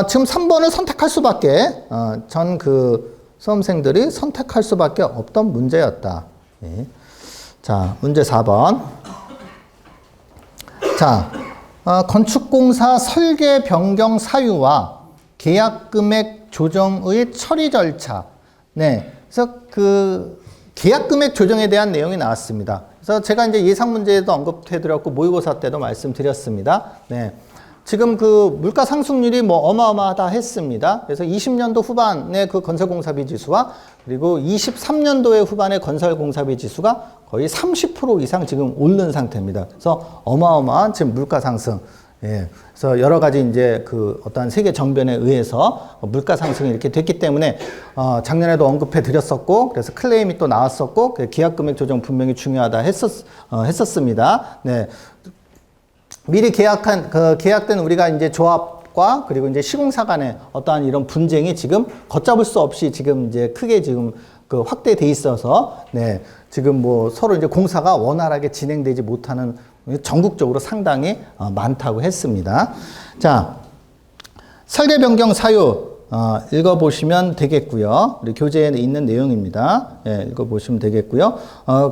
지금 3번을 선택할 수밖에 전 그 수험생들이 선택할 수밖에 없던 문제였다. 네. 자, 문제 4번. 자. 건축공사 설계 변경 사유와 계약 금액 조정의 처리 절차. 네. 그래서 그 계약 금액 조정에 대한 내용이 나왔습니다. 그래서 제가 이제 예상 문제에도 언급해 드렸고 모의고사 때도 말씀드렸습니다. 네. 지금 그 물가 상승률이 뭐 어마어마하다 했습니다. 그래서 20년도 후반의 그 건설공사비 지수와 그리고 23년도의 후반의 건설공사비 지수가 거의 30% 이상 지금 오른 상태입니다. 그래서 어마어마한 지금 물가 상승. 예. 그래서 여러 가지 이제 그 어떠한 세계 정변에 의해서 물가 상승이 이렇게 됐기 때문에 작년에도 언급해 드렸었고 그래서 클레임이 또 나왔었고 계약 금액 조정 분명히 중요하다 했었습니다. 네. 미리 계약된 우리가 이제 조합과 그리고 이제 시공사 간의 어떠한 이런 분쟁이 지금 걷잡을 수 없이 지금 이제 크게 지금 그 확대돼 있어서 네. 지금 뭐 서로 이제 공사가 원활하게 진행되지 못하는 전국적으로 상당히 많다고 했습니다. 자, 설계 변경 사유 읽어보시면 되겠고요. 우리 교재에 있는 내용입니다. 예, 읽어보시면 되겠고요.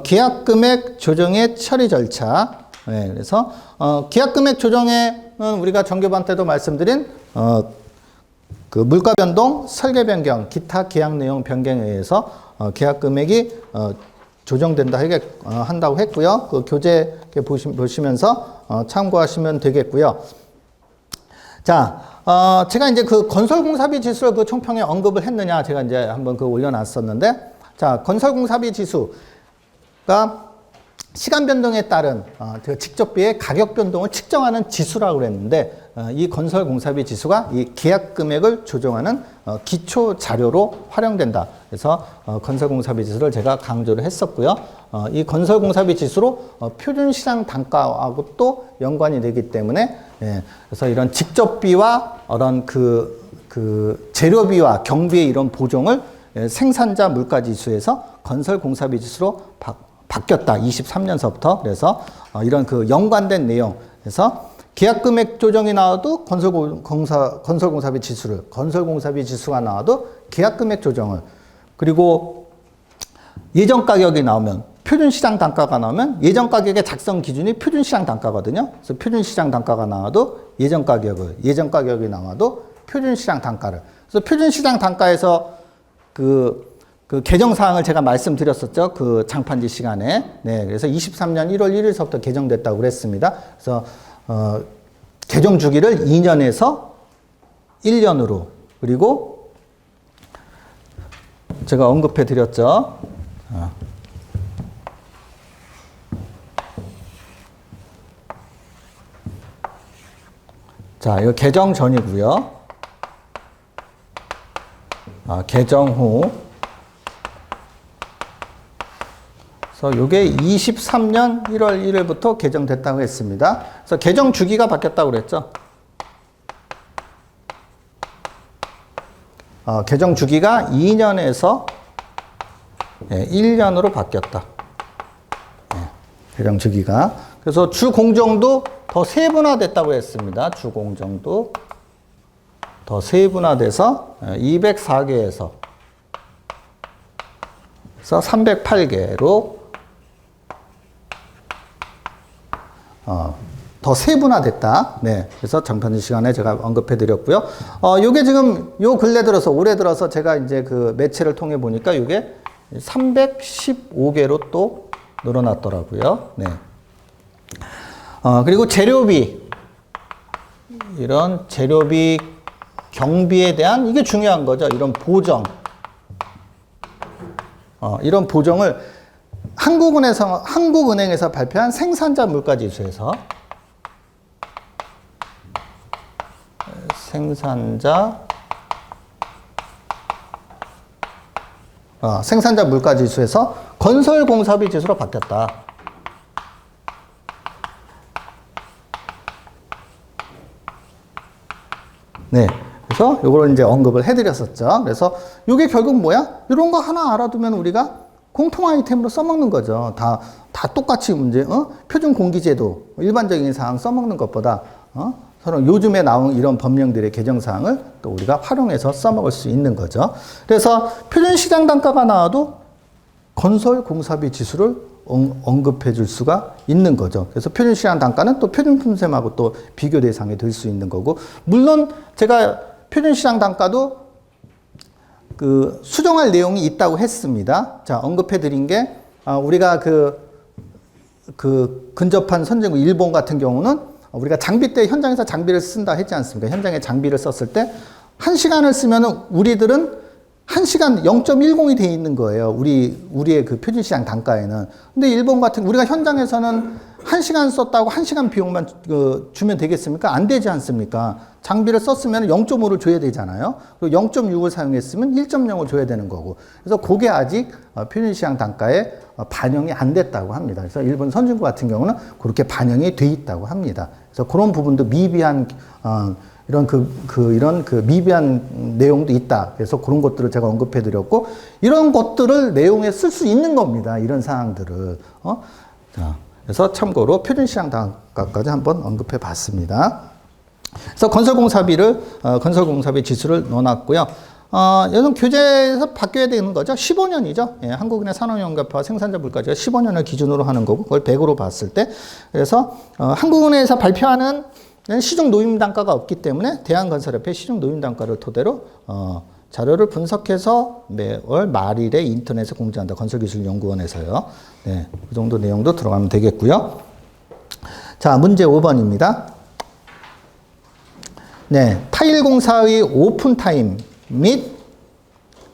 계약 금액 조정의 처리 절차. 예, 그래서 계약 금액 조정에는 우리가 정교반 때도 말씀드린 그 물가 변동, 설계 변경, 기타 계약 내용 변경에 의해서 계약 금액이 조정된다 한다고 했고요. 그 교재 보시면서 참고하시면 되겠고요. 자, 제가 이제 그 건설공사비 지수를 그 총평에 언급을 했느냐, 제가 이제 한번 그 올려놨었는데, 자, 건설공사비 지수가 시간 변동에 따른 그 직접비의 가격 변동을 측정하는 지수라고 그랬는데 이 건설공사비 지수가 이 계약 금액을 조정하는 기초 자료로 활용된다. 그래서 건설공사비 지수를 제가 강조를 했었고요. 이 건설공사비 지수로 표준시장 단가하고 또 연관이 되기 때문에 그래서 이런 직접비와 어떤 그 재료비와 경비의 이런 보정을 생산자 물가지수에서 건설공사비 지수로 바뀌었다. 23년서부터. 그래서 이런 그 연관된 내용. 그래서 계약금액 조정이 나와도 건설공사비 지수를, 건설공사비 지수가 나와도 계약금액 조정을, 그리고 예전 가격이 나오면, 표준시장 단가가 나오면 예전 가격의 작성 기준이 표준시장 단가거든요. 그래서 표준시장 단가가 나와도 예전 가격을, 예전 가격이 나와도 표준시장 단가를. 그래서 표준시장 단가에서 그 개정사항을 제가 말씀드렸었죠. 그 장판지 시간에. 네. 그래서 23년 1월 1일서부터 개정됐다고 그랬습니다. 그래서, 개정 주기를 2년에서 1년으로. 그리고 제가 언급해 드렸죠. 자, 이거 개정 전이고요. 개정 후. 그래서 이게 23년 1월 1일부터 개정됐다고 했습니다. 그래서 개정 주기가 바뀌었다고 그랬죠. 개정 주기가 2년에서 1년으로 바뀌었다. 개정 주기가. 그래서 주 공정도 더 세분화됐다고 했습니다. 주 공정도 더 세분화돼서 204개에서 308개로 더 세분화됐다. 네. 그래서 장판지 시간에 제가 언급해 드렸고요. 요게 지금 요 근래 들어서, 올해 들어서 제가 이제 그 매체를 통해 보니까 요게 315개로 또 늘어났더라고요. 네. 그리고 재료비. 이런 재료비 경비에 대한, 이게 중요한 거죠. 이런 보정. 이런 보정을 한국은행에서 발표한 생산자 물가지수에서 생산자 물가지수에서 건설공사비 지수로 바뀌었다. 네. 그래서 요걸 이제 언급을 해드렸었죠. 그래서 요게 결국 뭐야? 이런 거 하나 알아두면 우리가 공통 아이템으로 써먹는 거죠. 다 똑같이 문제, 표준 공기제도, 일반적인 사항 써먹는 것보다, 서로 요즘에 나온 이런 법령들의 개정 사항을 또 우리가 활용해서 써먹을 수 있는 거죠. 그래서 표준시장 단가가 나와도 건설공사비 지수를 언급해 줄 수가 있는 거죠. 그래서 표준시장 단가는 또 표준품셈하고 또 비교 대상이 될 수 있는 거고, 물론 제가 표준시장 단가도 그 수정할 내용이 있다고 했습니다. 자, 언급해 드린 게, 우리가 그 근접한 선진국 일본 같은 경우는 우리가 장비 때 현장에서 장비를 쓴다 했지 않습니까? 현장에 장비를 썼을 때 1시간을 쓰면은 우리들은 1시간 0.10이 돼 있는 거예요. 우리의 그 표준시장 단가에는. 근데 일본 같은, 우리가 현장에서는 1시간 썼다고 1시간 비용만 주면 되겠습니까? 안 되지 않습니까? 장비를 썼으면 0.5를 줘야 되잖아요. 그리고 0.6을 사용했으면 1.0을 줘야 되는 거고. 그래서 그게 아직 표준시장 단가에 반영이 안 됐다고 합니다. 그래서 일본 선진국 같은 경우는 그렇게 반영이 돼 있다고 합니다. 그래서 그런 부분도 미비한, 이런 미비한 내용도 있다. 그래서 그런 것들을 제가 언급해 드렸고, 이런 것들을 내용에 쓸 수 있는 겁니다. 이런 사항들을. 자, 그래서 참고로 표준시장 단가까지 한번 언급해 봤습니다. 그래서 건설공사비 지수를 넣어놨고요. 이건 교재에서 바뀌어야 되는 거죠. 15년이죠. 예, 한국은행 산업연구협회와 생산자 물가지가 15년을 기준으로 하는 거고, 그걸 100으로 봤을 때. 그래서, 한국은행에서 발표하는 시중 노임 단가가 없기 때문에 대한건설협회 시중 노임 단가를 토대로 자료를 분석해서 매월 말일에 인터넷에 공지한다. 건설기술연구원에서요. 네, 그 정도 내용도 들어가면 되겠고요. 자, 문제 5번입니다. 네, 타일공사의 오픈타임 및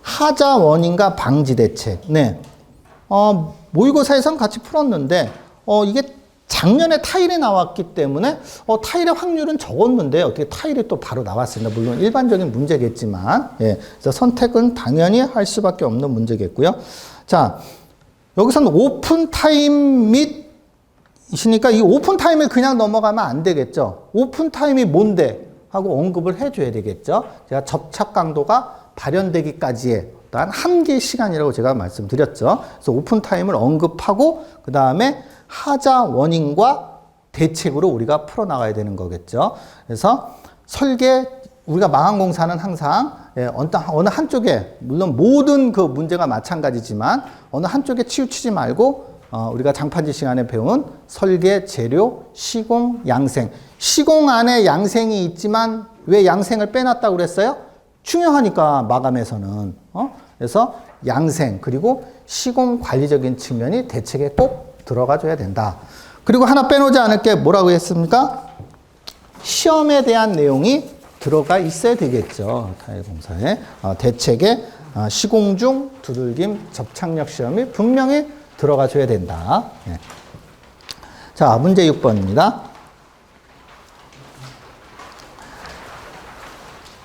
하자 원인과 방지 대책. 네, 모의고사에선 같이 풀었는데 이게 작년에 타일이 나왔기 때문에 타일의 확률은 적었는데 어떻게 타일이 또 바로 나왔습니다. 물론 일반적인 문제겠지만, 예, 그래서 선택은 당연히 할 수밖에 없는 문제겠고요. 자, 여기서는 오픈 타임 및 이시니까 이 오픈 타임을 그냥 넘어가면 안 되겠죠. 오픈 타임이 뭔데? 하고 언급을 해줘야 되겠죠. 제가 접착 강도가 발현되기까지의 어떠한 한계 시간이라고 제가 말씀드렸죠. 그래서 오픈 타임을 언급하고 그 다음에 하자 원인과 대책으로 우리가 풀어나가야 되는 거겠죠. 그래서 설계, 우리가 마감공사는 항상 어느 한쪽에, 물론 모든 그 문제가 마찬가지지만 어느 한쪽에 치우치지 말고 우리가 장판지 시간에 배운 설계, 재료, 시공, 양생. 시공 안에 양생이 있지만 왜 양생을 빼놨다고 그랬어요? 중요하니까 마감에서는. 그래서 양생 그리고 시공 관리적인 측면이 대책에 꼭 들어가줘야 된다. 그리고 하나 빼놓지 않을 게 뭐라고 했습니까? 시험에 대한 내용이 들어가 있어야 되겠죠. 타일공사에. 대책에 시공 중 두들김 접착력 시험이 분명히 들어가줘야 된다. 네. 자, 문제 6번입니다.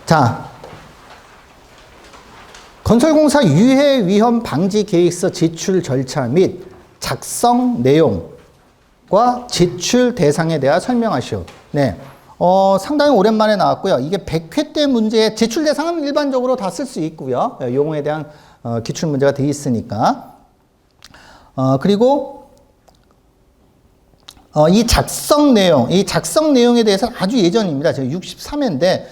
자, 건설공사 유해 위험 방지 계획서 제출 절차 및 작성 내용과 제출 대상에 대하여 설명하시오. 네. 상당히 오랜만에 나왔고요. 이게 100회 때 문제의 제출 대상은 일반적으로 다 쓸 수 있고요. 용어에 대한 기출 문제가 돼 있으니까. 그리고 이 작성 내용에 대해서 아주 예전입니다. 제가 63회인데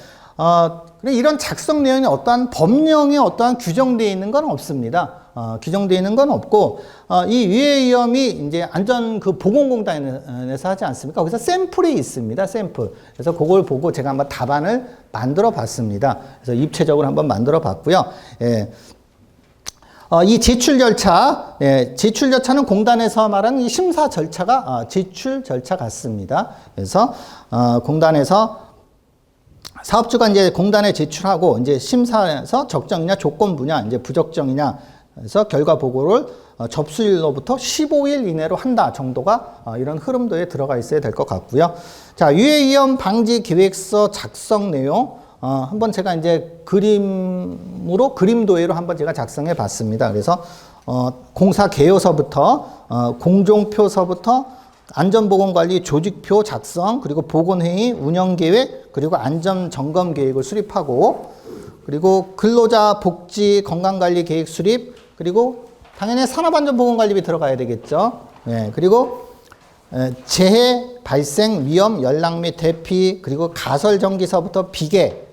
이런 작성 내용이 어떠한 법령에 어떠한 규정되어 있는 건 없습니다. 규정되어 있는 건 없고 이 유해 위험이 이제 안전 그 보건공단에서 하지 않습니까? 거기서 샘플이 있습니다. 샘플. 그래서 그걸 보고 제가 한번 답안을 만들어 봤습니다. 그래서 입체적으로 한번 만들어 봤고요. 예. 이 제출 절차, 제출 절차는 공단에서 말하는 이 심사 절차가 제출 절차 같습니다. 그래서 공단에서 사업주가 이제 공단에 제출하고 이제 심사에서 적정이냐 조건부냐 이제 부적정이냐 해서 결과 보고를 접수일로부터 15일 이내로 한다 정도가 이런 흐름도에 들어가 있어야 될 것 같고요. 자, 유해 위험 방지 계획서 작성 내용. 한번 제가 이제 그림 도예로 한번 제가 작성해 봤습니다. 그래서, 공사 개요서부터, 공종표서부터 안전보건관리 조직표 작성, 그리고 보건회의, 운영계획, 그리고 안전점검계획을 수립하고, 그리고 근로자 복지 건강관리 계획 수립, 그리고 당연히 산업안전보건관리비 들어가야 되겠죠. 네, 그리고 재해 발생 위험 연락 및 대피, 그리고 가설전기서부터 비계,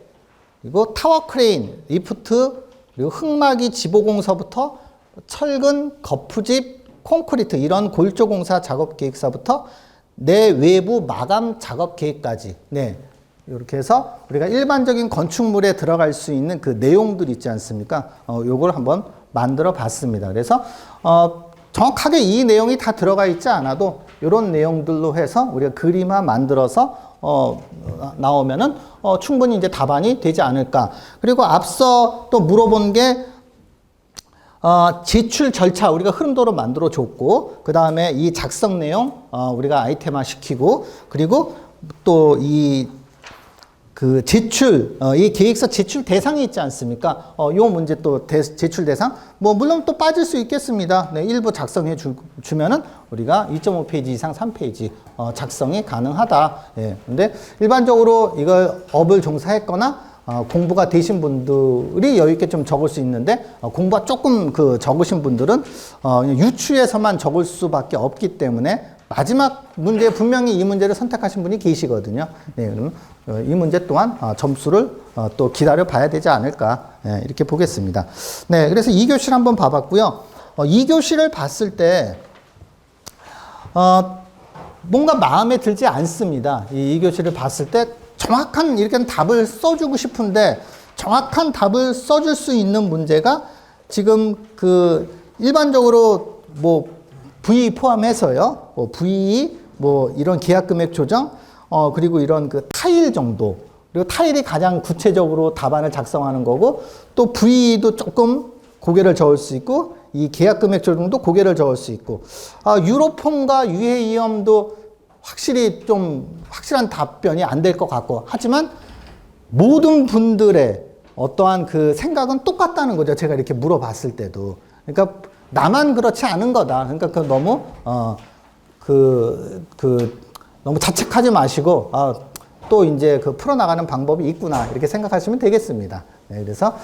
그리고 타워 크레인, 리프트, 그리고 흙막이 지보공서부터 철근, 거푸집, 콘크리트 이런 골조공사 작업 계획서부터 내외부 마감 작업 계획까지. 네. 이렇게 해서 우리가 일반적인 건축물에 들어갈 수 있는 그 내용들 있지 않습니까? 요걸 한번 만들어 봤습니다. 그래서 정확하게 이 내용이 다 들어가 있지 않아도 이런 내용들로 해서 우리가 그림화 만들어서 나오면은 충분히 이제 답안이 되지 않을까. 그리고 앞서 또 물어본 게 제출 절차 우리가 흐름도로 만들어 줬고, 그 다음에 이 작성 내용 우리가 아이템화 시키고, 그리고 또 그 제출, 이 계획서 제출 대상이 있지 않습니까? 요 문제 또 제출 대상, 물론 또 빠질 수 있겠습니다. 네, 일부 작성해 주면은 우리가 2.5페이지 이상 3페이지, 작성이 가능하다. 예. 근데 일반적으로 이걸 업을 종사했거나, 공부가 되신 분들이 여유있게 좀 적을 수 있는데, 공부가 조금 적으신 분들은, 유추해서만 적을 수밖에 없기 때문에, 마지막 문제 분명히 이 문제를 선택하신 분이 계시거든요. 네, 그럼 이 문제 또한 점수를 또 기다려 봐야 되지 않을까, 네, 이렇게 보겠습니다. 네, 그래서 2교시를 한번 봐봤고요. 2교시를 봤을 때 뭔가 마음에 들지 않습니다. 이 2교시를 봤을 때 정확한 이렇게 답을 써주고 싶은데 정확한 답을 써줄 수 있는 문제가 지금 일반적으로 V 포함해서요. V, 이런 계약금액 조정, 그리고 이런 타일 정도. 그리고 타일이 가장 구체적으로 답안을 작성하는 거고, 또 V도 조금 고개를 저을 수 있고, 이 계약 금액 조정도 고개를 저을 수 있고, 유로폼과 유해이염도 확실히 좀 확실한 답변이 안 될 것 같고, 하지만 모든 분들의 어떠한 그 생각은 똑같다는 거죠. 제가 이렇게 물어봤을 때도. 그러니까 나만 그렇지 않은 거다. 그러니까 그 너무 너무 자책하지 마시고, 또 이제 그 풀어나가는 방법이 있구나. 이렇게 생각하시면 되겠습니다. 네, 그래서,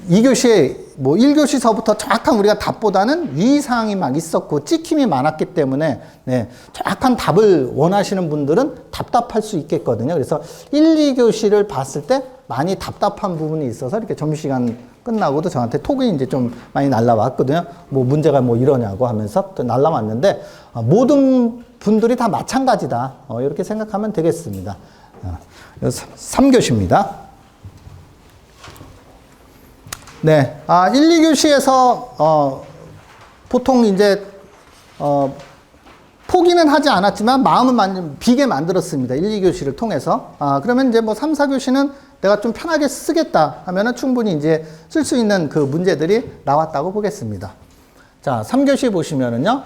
2교시에, 1교시서부터 정확한 우리가 답보다는 유의사항이 막 있었고, 찍힘이 많았기 때문에, 네, 정확한 답을 원하시는 분들은 답답할 수 있겠거든요. 그래서 1, 2교시를 봤을 때 많이 답답한 부분이 있어서 이렇게 점심시간 끝나고도 저한테 톡이 이제 좀 많이 날라왔거든요. 문제가 이러냐고 하면서 또 날라왔는데, 모든 분들이 다 마찬가지다. 이렇게 생각하면 되겠습니다. 3교시입니다. 네. 1, 2교시에서, 보통 이제, 포기는 하지 않았지만 마음은 비게 만들었습니다. 1, 2교시를 통해서. 그러면 이제 3, 4교시는 내가 좀 편하게 쓰겠다 하면은 충분히 이제 쓸 수 있는 그 문제들이 나왔다고 보겠습니다. 자, 3교시 보시면은요.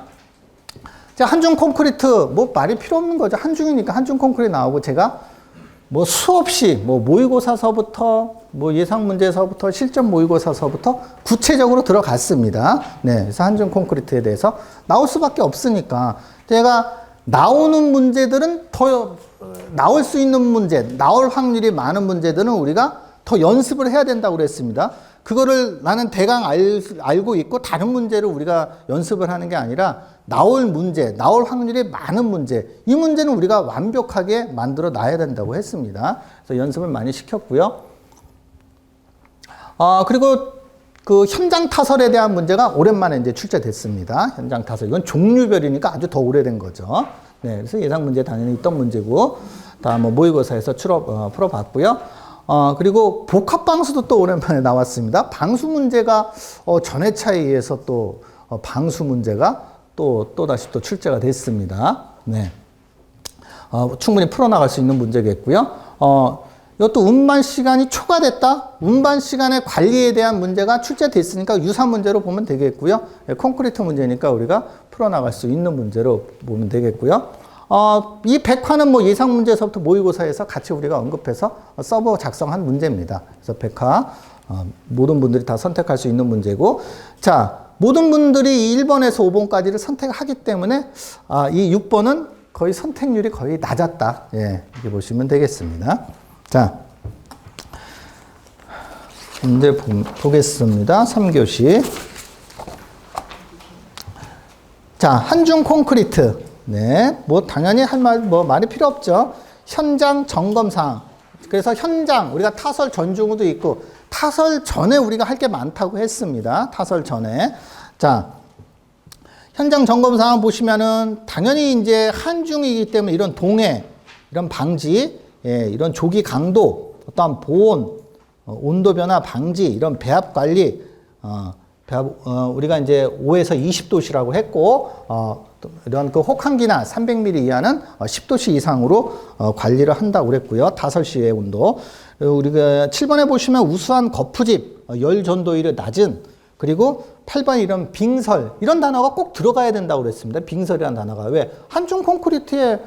자, 한중 콘크리트, 말이 필요 없는 거죠. 한중이니까 한중 콘크리트 나오고 제가 수없이 모의고사서부터 예상 문제서부터 실전 모의고사서부터 구체적으로 들어갔습니다. 네. 그래서 한중 콘크리트에 대해서 나올 수밖에 없으니까 제가 나오는 문제들은 더 나올 수 있는 문제, 나올 확률이 많은 문제들은 우리가 더 연습을 해야 된다고 그랬습니다. 그거를 나는 대강 알고 있고 다른 문제를 우리가 연습을 하는 게 아니라 나올 문제, 나올 확률이 많은 문제, 이 문제는 우리가 완벽하게 만들어 놔야 된다고 했습니다. 그래서 연습을 많이 시켰고요. 그리고 그 현장 타설에 대한 문제가 오랜만에 이제 출제됐습니다. 현장 타설. 이건 종류별이니까 아주 더 오래된 거죠. 네. 그래서 예상 문제 당연히 있던 문제고, 다 모의고사에서 풀어봤고요. 그리고 복합방수도 또 오랜만에 나왔습니다. 방수 문제가, 전회차에 의해서 또, 방수 문제가 또다시 또 출제가 됐습니다. 네. 충분히 풀어나갈 수 있는 문제겠고요. 이것도 운반 시간이 초과됐다? 운반 시간의 관리에 대한 문제가 출제됐으니까 유사 문제로 보면 되겠고요. 콘크리트 문제니까 우리가 풀어나갈 수 있는 문제로 보면 되겠고요. 이 백화는 예상 문제에서부터 모의고사에서 같이 우리가 언급해서 서버 작성한 문제입니다. 그래서 백화, 모든 분들이 다 선택할 수 있는 문제고, 자, 모든 분들이 1번에서 5번까지를 선택하기 때문에, 이 6번은 거의 선택률이 거의 낮았다. 예, 이렇게 보시면 되겠습니다. 자, 문제 보겠습니다. 3교시. 자, 한중 콘크리트. 네, 당연히 말이 필요 없죠. 현장 점검사항. 그래서 현장, 우리가 타설 전중도 있고, 타설 전에 우리가 할 게 많다고 했습니다. 타설 전에. 자, 현장 점검사항 보시면은, 당연히 이제 한중이기 때문에 이런 동해, 이런 방지, 예, 이런 조기 강도, 어떠한 보온, 온도 변화 방지, 이런 배합 관리, 우리가 이제 5에서 20도씨라고 했고, 이런 그 혹한기나 300mm 이하는 10도씨 이상으로 관리를 한다고 그랬고요. 타설시의 온도. 우리가 7번에 보시면 우수한 거푸집, 열 전도율이 낮은, 그리고 8번 이런 빙설, 이런 단어가 꼭 들어가야 된다고 그랬습니다. 빙설이라는 단어가. 왜? 한중 콘크리트에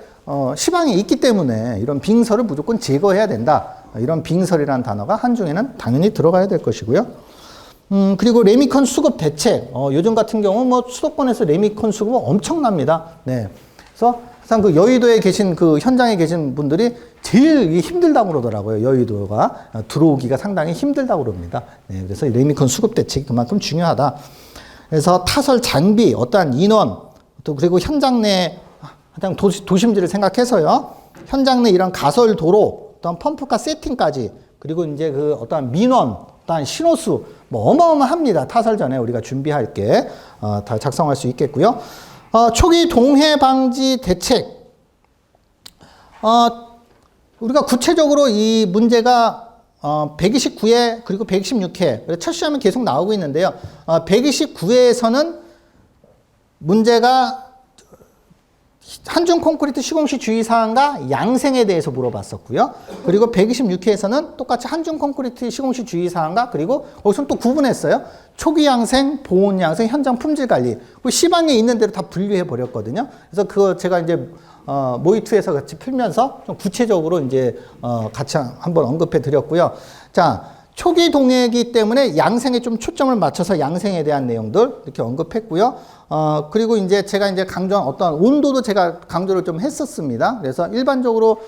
시방이 있기 때문에 이런 빙설을 무조건 제거해야 된다. 이런 빙설이라는 단어가 한중에는 당연히 들어가야 될 것이고요. 그리고 레미컨 수급 대책. 요즘 같은 경우 수도권에서 레미컨 수급은 엄청납니다. 네. 그래서 항상 그 여의도에 계신 그 현장에 계신 분들이 제일 힘들다고 그러더라고요. 여의도가 들어오기가 상당히 힘들다고 그럽니다. 네. 그래서 레미컨 수급 대책이 그만큼 중요하다. 그래서 타설 장비, 어떠한 인원, 또 그리고 현장 내 가장 도심지를 생각해서요. 현장 내 이런 가설 도로, 어떤 펌프카 세팅까지, 그리고 이제 그 어떠한 민원, 어떠한 신호수, 어마어마합니다. 타설 전에 우리가 준비할 게, 다 작성할 수 있겠고요. 초기 동해 방지 대책. 우리가 구체적으로 이 문제가 129회 그리고 126회 첫 시험은 계속 나오고 있는데요. 129회에서는 문제가 한중 콘크리트 시공시 주의사항과 양생에 대해서 물어봤었고요. 그리고 126회에서는 똑같이 한중 콘크리트 시공시 주의사항과 그리고 거기서는 또 구분했어요. 초기 양생, 보온 양생, 현장 품질 관리. 그 시방에 있는 대로 다 분류해 버렸거든요. 그래서 그거 제가 이제 모의2에서 같이 풀면서 좀 구체적으로 이제 같이 한번 언급해 드렸고요. 자, 초기 동해이기 때문에 양생에 좀 초점을 맞춰서 양생에 대한 내용들 이렇게 언급했고요. 그리고 이제 제가 이제 강조한 어떤 온도도 제가 강조를 좀 했었습니다. 그래서 일반적으로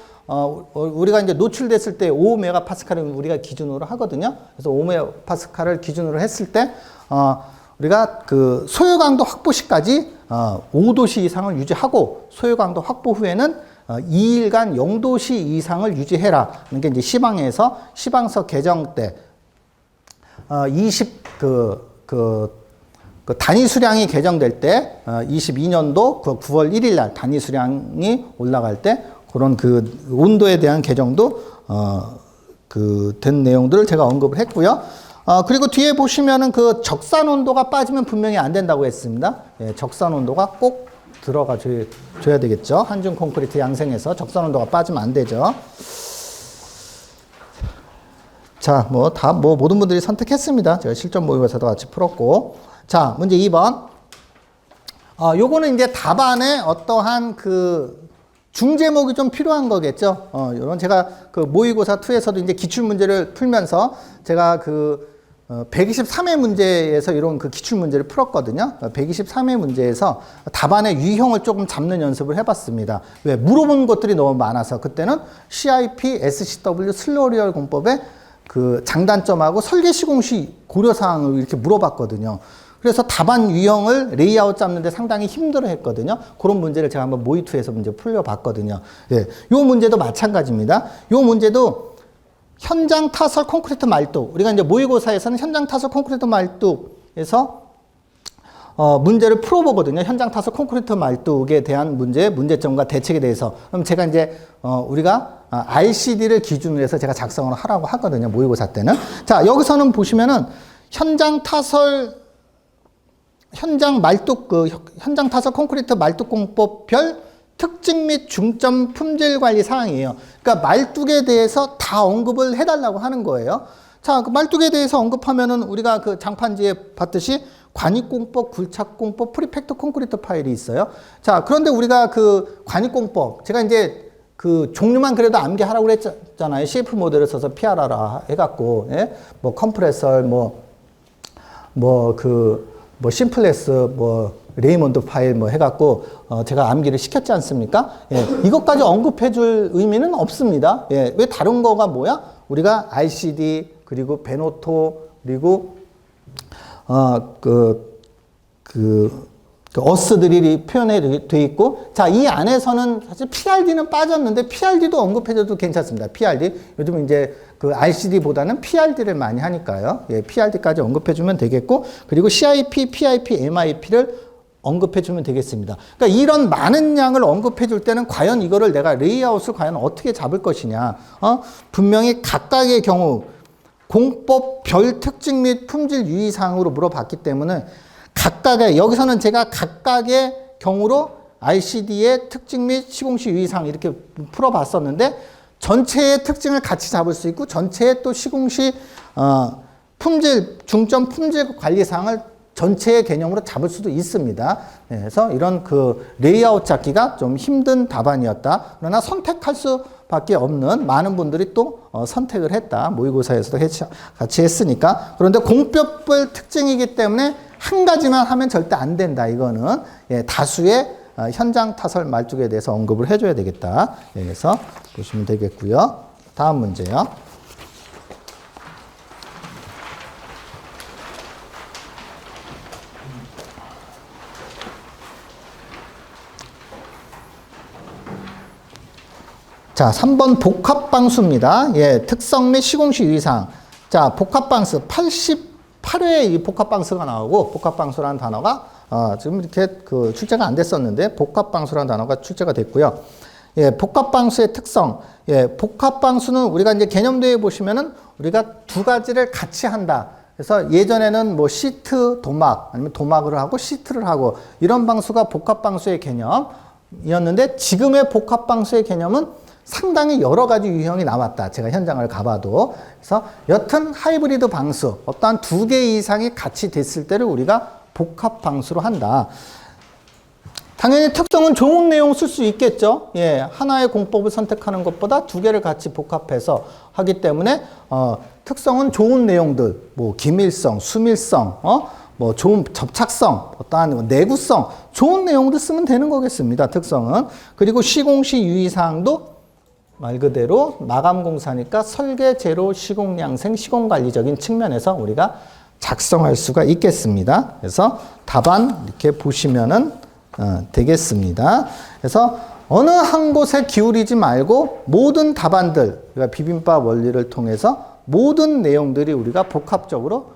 우리가 이제 노출됐을 때 5메가파스칼을 우리가 기준으로 하거든요. 그래서 5메가파스칼을 기준으로 했을 때 우리가 그 소요 강도 확보 시까지 5도씨 이상을 유지하고 소요 강도 확보 후에는 2일간 0도씨 이상을 유지해라. 이게 이제 시방서 개정 때 그 단위 수량이 개정될 때 22년도 그 9월 1일 날 단위 수량이 올라갈 때 그런 그 온도에 대한 개정도 된 내용들을 제가 언급을 했고요. 그리고 뒤에 보시면은 그 적산 온도가 빠지면 분명히 안 된다고 했습니다. 예, 적산 온도가 꼭 들어가 줘야 되겠죠. 한중 콘크리트 양생에서 적산 온도가 빠지면 안 되죠. 자, 모든 분들이 선택했습니다. 제가 실전 모의고사도 같이 풀었고. 자, 문제 2번. 요거는 이제 답안에 어떠한 그 중제목이 좀 필요한 거겠죠. 요런 제가 그 모의고사 2에서도 이제 기출문제를 풀면서 제가 123회 문제에서 이런 그 기출문제를 풀었거든요. 123회 문제에서 답안의 유형을 조금 잡는 연습을 해봤습니다. 왜? 물어본 것들이 너무 많아서 그때는 CIP, SCW, 슬로리얼 공법의 그 장단점하고 설계 시공시 고려사항을 이렇게 물어봤거든요. 그래서 답안 유형을 레이아웃 잡는데 상당히 힘들어 했거든요. 그런 문제를 제가 한번 모의2에서 문제 풀려봤거든요. 예. 요 문제도 마찬가지입니다. 요 문제도 현장 타설 콘크리트 말뚝. 우리가 이제 모의고사에서는 현장 타설 콘크리트 말뚝에서 문제를 풀어보거든요. 현장 타설 콘크리트 말뚝에 대한 문제점과 대책에 대해서. 그럼 제가 이제 우리가 RCD를 기준으로 해서 제가 작성을 하라고 하거든요. 모의고사 때는. 자, 여기서는 보시면은 현장 타설 콘크리트 말뚝 공법별 특징 및 중점 품질 관리 사항이에요. 그러니까 말뚝에 대해서 다 언급을 해달라고 하는 거예요. 자, 그 말뚝에 대해서 언급하면은 우리가 그 장판지에 봤듯이 관익공법, 굴착공법, 프리팩트 콘크리트 파일이 있어요. 자, 그런데 우리가 그 관익공법, 제가 이제 그 종류만 그래도 암기하라고 그랬잖아요. CF 모델을 써서 PRRA 해갖고, 예? 뭐 컴프레서, 심플레스, 레이먼드 파일 해갖고, 제가 암기를 시켰지 않습니까? 예, 이것까지 언급해줄 의미는 없습니다. 예, 왜 다른 거가 뭐야? 우리가 RCD, 그리고 베노토, 그리고, 어스들이 표현이 돼 있고, 자, 이 안에서는 사실 PRD는 빠졌는데, PRD도 언급해줘도 괜찮습니다. PRD. 요즘 이제 그 RCD보다는 PRD를 많이 하니까요. 예, PRD까지 언급해주면 되겠고, 그리고 CIP, PIP, MIP를 언급해주면 되겠습니다. 그러니까 이런 많은 양을 언급해줄 때는 과연 이거를 내가 레이아웃을 과연 어떻게 잡을 것이냐. 분명히 각각의 경우, 공법별 특징 및 품질 유의사항으로 물어봤기 때문에 여기서는 제가 각각의 경우로 RCD의 특징 및 시공시 유의사항 이렇게 풀어봤었는데 전체의 특징을 같이 잡을 수 있고 전체의 또 시공시 중점 품질 관리사항을 전체의 개념으로 잡을 수도 있습니다. 그래서 이런 그 레이아웃 잡기가 좀 힘든 답안이었다. 그러나 선택할 수밖에 없는 많은 분들이 또 선택을 했다. 모의고사에서도 같이 했으니까. 그런데 공법별 특징이기 때문에 한 가지만 하면 절대 안 된다. 이거는 다수의 현장 타설 말뚝에 대해서 언급을 해줘야 되겠다. 그래서 보시면 되겠고요. 다음 문제요. 자, 3번 복합방수입니다. 예, 특성 및 시공시 유의사항. 자, 복합방수 88회 이 복합방수가 나오고 복합방수라는 단어가 지금 이렇게 그 출제가 안 됐었는데 복합방수라는 단어가 출제가 됐고요. 예, 복합방수의 특성. 예, 복합방수는 우리가 이제 개념도에 보시면은 우리가 두 가지를 같이 한다. 그래서 예전에는 뭐 시트 도막 아니면 도막을 하고 시트를 하고 이런 방수가 복합방수의 개념. 개념이었는데 지금의 복합방수의 개념은 상당히 여러 가지 유형이 나왔다. 제가 현장을 가봐도. 그래서 여튼 하이브리드 방수, 어떠한 두 개 이상이 같이 됐을 때를 우리가 복합방수로 한다. 당연히 특성은 좋은 내용 쓸 수 있겠죠. 예, 하나의 공법을 선택하는 것보다 두 개를 같이 복합해서 하기 때문에 특성은 좋은 내용들, 뭐 기밀성, 수밀성, 뭐 좋은 접착성, 어떠한 내구성, 좋은 내용도 쓰면 되는 거겠습니다. 특성은. 그리고 시공시 유의사항도 말 그대로 마감공사니까 설계, 제로, 시공양생, 시공관리적인 측면에서 우리가 작성할 수가 있겠습니다. 그래서 답안 이렇게 보시면은 되겠습니다. 그래서 어느 한 곳에 기울이지 말고 모든 답안들, 우리가 비빔밥 원리를 통해서 모든 내용들이 우리가 복합적으로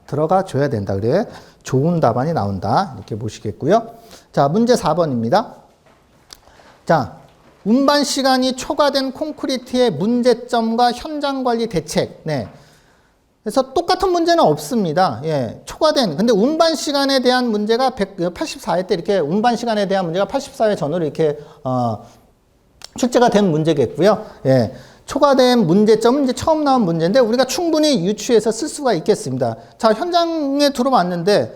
들어가 줘야 된다. 그래 좋은 답안이 나온다. 이렇게 보시겠고요. 자, 문제 4번입니다. 자, 운반 시간이 초과된 콘크리트의 문제점과 현장 관리 대책. 네. 그래서 똑같은 문제는 없습니다. 예, 초과된. 근데 운반 시간에 대한 문제가 84회 때 이렇게 운반 시간에 대한 문제가 84회 전후로 이렇게 출제가 된 문제겠고요. 예. 초과된 문제점은 이제 처음 나온 문제인데 우리가 충분히 유추해서 쓸 수가 있겠습니다. 자, 현장에 들어왔는데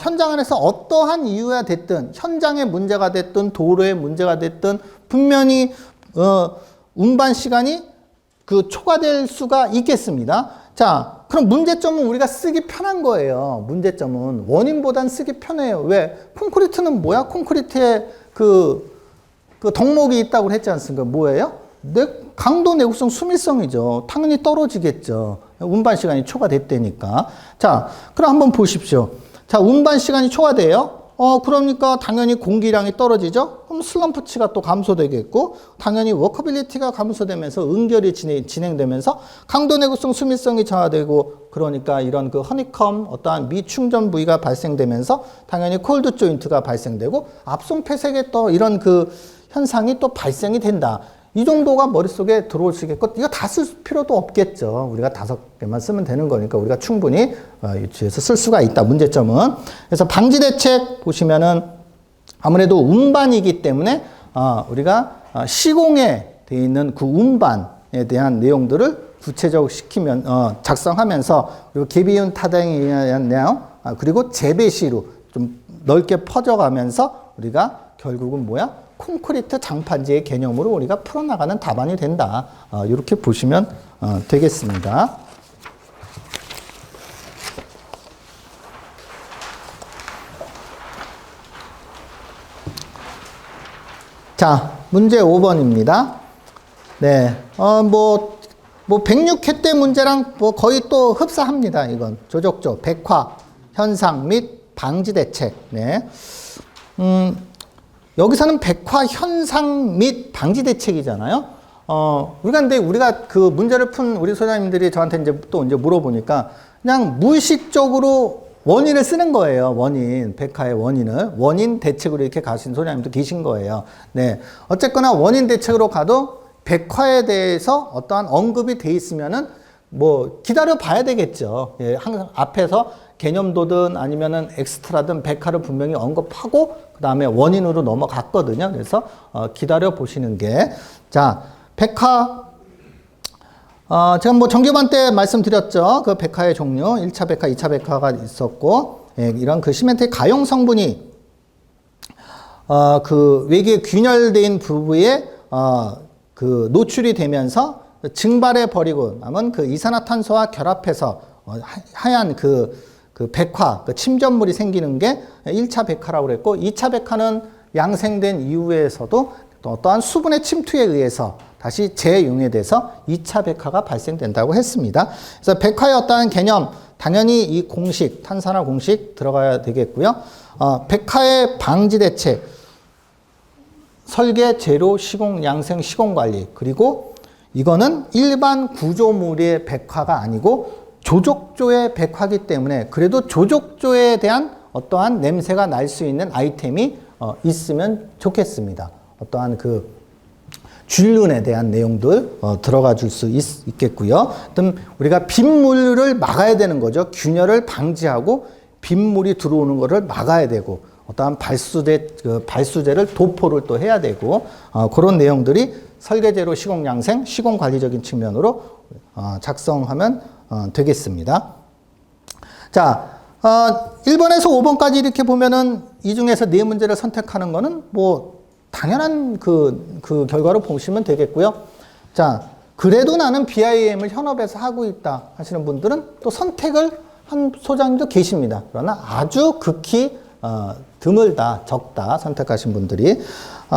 현장 안에서 어떠한 이유가 됐든 현장의 문제가 됐든 도로의 문제가 됐든 분명히 운반 시간이 초과될 수가 있겠습니다. 자, 그럼 문제점은 우리가 쓰기 편한 거예요. 문제점은 원인보단 쓰기 편해요. 왜? 콘크리트는 뭐야? 콘크리트에 그 덕목이 있다고 했지 않습니까? 뭐예요? 강도, 내구성, 수밀성이죠. 당연히 떨어지겠죠. 운반 시간이 초과됐다니까. 자, 그럼 한번 보십시오. 자, 운반 시간이 초과돼요. 그러니까 당연히 공기량이 떨어지죠. 그럼 슬럼프치가 또 감소되겠고, 당연히 워커빌리티가 감소되면서 응결이 진행되면서 강도, 내구성, 수밀성이 저하되고, 그러니까 이런 허니컴, 어떠한 미충전 부위가 발생되면서 당연히 콜드 조인트가 발생되고, 압송 폐색의 또 이런 현상이 또 발생이 된다. 이 정도가 머릿속에 들어오시겠고, 이거 다 쓸 필요도 없겠죠. 우리가 5개만 쓰면 되는 거니까 우리가 충분히 유추해서 쓸 수가 있다. 문제점은. 그래서 방지 대책 보시면은 아무래도 운반이기 때문에 우리가 시공에 되어 있는 그 운반에 대한 내용들을 구체적으로 작성하면서 그리고 계비윤 타당에 의한 내용, 그리고 재배시로 좀 넓게 퍼져가면서 우리가 결국은 뭐야? 콘크리트 장판지의 개념으로 우리가 풀어나가는 답안이 된다. 이렇게 보시면 되겠습니다. 자, 문제 5번입니다. 네, 뭐 106회 때 문제랑 거의 또 흡사합니다. 이건 조족조, 백화, 현상 및 방지 대책. 네. 여기서는 백화 현상 및 방지 대책이잖아요. 우리가 그 문제를 푼 우리 소장님들이 저한테 이제 물어보니까 그냥 무의식적으로 원인을 쓰는 거예요. 백화의 원인을. 원인 대책으로 이렇게 가신 소장님도 계신 거예요. 네. 어쨌거나 원인 대책으로 가도 백화에 대해서 어떠한 언급이 돼 있으면은 기다려 봐야 되겠죠. 예, 항상 앞에서 개념도든 아니면은 엑스트라든 백화를 분명히 언급하고 그 다음에 원인으로 넘어갔거든요. 그래서 기다려 보시는 게. 자, 백화. 제가 정규반 때 말씀드렸죠. 그 백화의 종류. 1차 백화, 2차 백화가 있었고, 예, 이런 시멘트의 가용 성분이 외기에 균열된 부부에 노출이 되면서 증발해 버리고 남은 이산화탄소와 결합해서 하얀 백화, 침전물이 생기는 게 1차 백화라고 그랬고, 2차 백화는 양생된 이후에서도 또 어떠한 수분의 침투에 의해서 다시 재융해돼서 2차 백화가 발생된다고 했습니다. 그래서 백화의 어떠한 개념, 당연히 이 공식, 탄산화 공식 들어가야 되겠고요. 백화의 방지 대책, 설계, 재료, 시공, 양생, 시공 관리. 그리고 이거는 일반 구조물의 백화가 아니고 조족조의 백화기 때문에 그래도 조족조에 대한 어떠한 냄새가 날 수 있는 아이템이 있으면 좋겠습니다. 어떠한 줄눈에 대한 내용들 들어가 줄 수 있겠고요. 그럼 우리가 빗물을 막아야 되는 거죠. 균열을 방지하고 빗물이 들어오는 것을 막아야 되고, 어떠한 발수제를 도포를 또 해야 되고, 그런 내용들이 설계제로 시공양생, 시공관리적인 측면으로 작성하면 되겠습니다. 자, 1번에서 5번까지 이렇게 보면은 이 중에서 네 문제를 선택하는 거는 뭐 당연한 그 결과로 보시면 되겠고요. 자, 그래도 나는 BIM을 현업에서 하고 있다 하시는 분들은 또 선택을 한 소장님도 계십니다. 그러나 아주 극히 드물다, 적다 선택하신 분들이.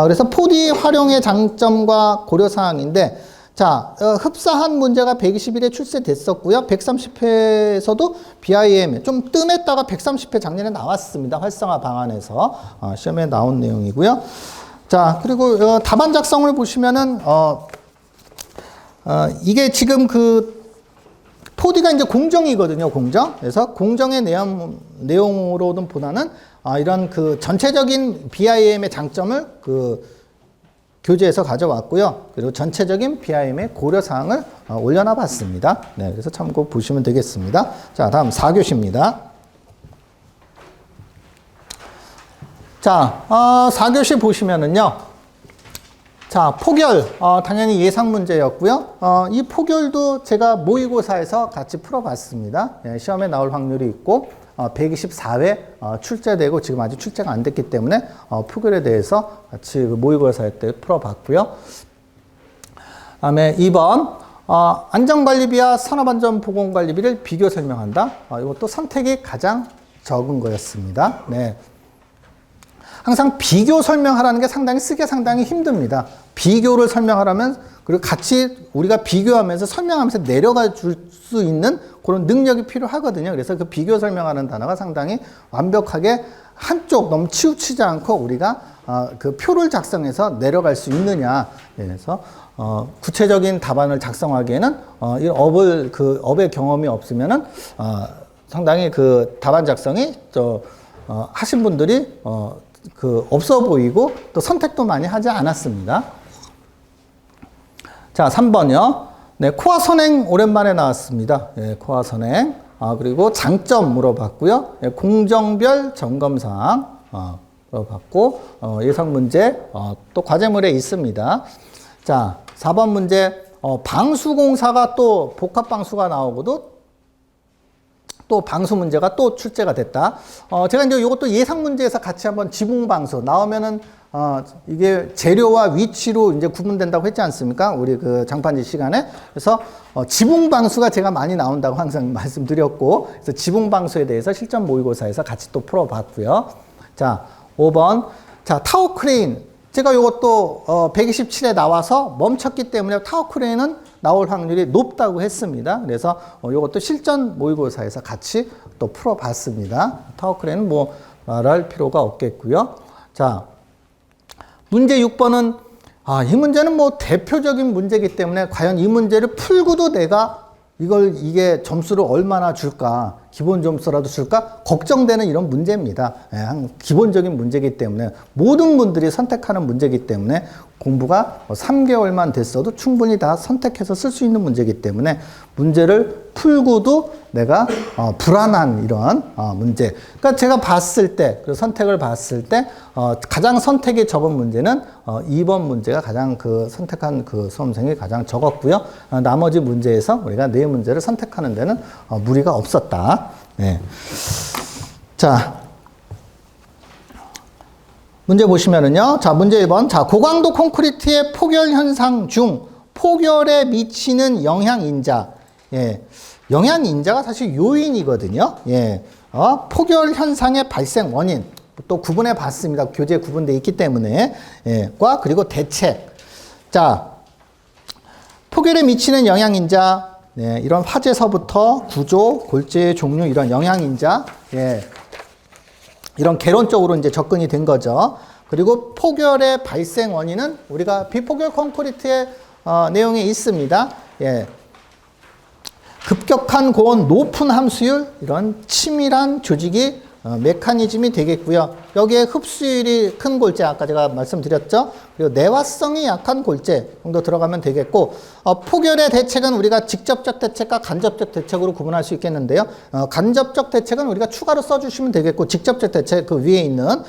그래서 4D 활용의 장점과 고려사항인데, 자, 흡사한 문제가 121회 출제됐었고요. 130회에서도 BIM 좀 뜸했다가 130회 작년에 나왔습니다. 활성화 방안에서 시험에 나온 내용이고요. 자, 그리고 답안 작성을 보시면은 이게 지금 4D가 이제 공정이거든요, 공정. 그래서 공정의 내용으로는 보다는 이런 전체적인 BIM의 장점을 교재에서 가져왔고요. 그리고 전체적인 BIM의 고려사항을 올려놔 봤습니다. 네, 그래서 참고 보시면 되겠습니다. 자, 다음 4교시입니다. 자, 4교시 보시면은요. 자, 포결, 당연히 예상 문제였고요. 이 포결도 제가 모의고사에서 같이 풀어봤습니다. 네, 시험에 나올 확률이 있고, 124회 출제되고 지금 아직 출제가 안 됐기 때문에 포결에 대해서 같이 모의고사 때 풀어봤고요. 다음에 2번, 안전관리비와 산업안전보건관리비를 비교 설명한다. 이것도 선택이 가장 적은 거였습니다. 네. 항상 비교 설명하라는 게 상당히 힘듭니다. 비교를 설명하려면, 그리고 같이 우리가 비교하면서 설명하면서 내려가 줄 수 있는 그런 능력이 필요하거든요. 그래서 그 비교 설명하는 단어가 상당히 완벽하게 한쪽 너무 치우치지 않고 우리가 그 표를 작성해서 내려갈 수 있느냐. 그래서 구체적인 답안을 작성하기에는 이 업의 경험이 없으면은 상당히 그 답안 작성이 하신 분들이 없어 보이고 또 선택도 많이 하지 않았습니다. 자, 3번이요. 네, 코어 선행 오랜만에 나왔습니다. 예, 코어 선행. 그리고 장점 물어봤고요. 예, 공정별 점검사항 물어봤고, 예상 문제 또 과제물에 있습니다. 자, 4번 문제 방수공사가 또 복합방수가 나오고도 또 방수 문제가 또 출제가 됐다. 제가 이제 이것도 예상 문제에서 같이 한번 지붕방수 나오면은 이게 재료와 위치로 이제 구분된다고 했지 않습니까? 우리 그 장판지 시간에. 그래서 지붕방수가 제가 많이 나온다고 항상 말씀드렸고, 그래서 지붕방수에 대해서 실전 모의고사에서 같이 또 풀어봤고요. 자, 5번. 자, 타워 크레인. 제가 이것도 127에 나와서 멈췄기 때문에 타워 크레인은 나올 확률이 높다고 했습니다. 그래서 이것도 실전 모의고사에서 같이 또 풀어봤습니다. 타워 크레인은 뭐 말할 필요가 없겠고요. 자, 문제 6번은 이 문제는 뭐 대표적인 문제이기 때문에 과연 이 문제를 풀고도 내가 이게 점수를 얼마나 줄까, 기본 점수라도 줄까 걱정되는 이런 문제입니다. 기본적인 문제이기 때문에 모든 분들이 선택하는 문제이기 때문에 공부가 3개월만 됐어도 충분히 다 선택해서 쓸 수 있는 문제이기 때문에 문제를 풀고도 내가 불안한 이런 문제. 그러니까 제가 봤을 때, 그 선택을 봤을 때 가장 선택이 적은 문제는 2번 문제가 가장 선택한 수험생이 가장 적었고요. 나머지 문제에서 우리가 4문제를 선택하는 데는 무리가 없었다. 네. 자, 문제 보시면은요. 자, 문제 1번. 자, 고강도 콘크리트의 포결 현상 중 포결에 미치는 영향인자. 예. 영향인자가 사실 요인이거든요. 예. 포결 현상의 발생 원인. 또 구분해 봤습니다. 교재에 구분되어 있기 때문에. 예. 과 그리고 대책. 자, 포결에 미치는 영향인자. 네, 이런 화재서부터 구조, 골재의 종류, 이런 영향인자. 예. 이런 개론적으로 이제 접근이 된 거죠. 그리고 포결의 발생 원인은 우리가 비포결 콘크리트의 내용이 있습니다. 예. 급격한 고온, 높은 함수율, 이런 치밀한 조직이 메커니즘이 되겠고요. 여기에 흡수율이 큰 골재 아까 제가 말씀드렸죠. 그리고 내화성이 약한 골재 정도 들어가면 되겠고 포결의 대책은 우리가 직접적 대책과 간접적 대책으로 구분할 수 있겠는데요. 간접적 대책은 우리가 추가로 써주시면 되겠고 직접적 대책 그 위에 있는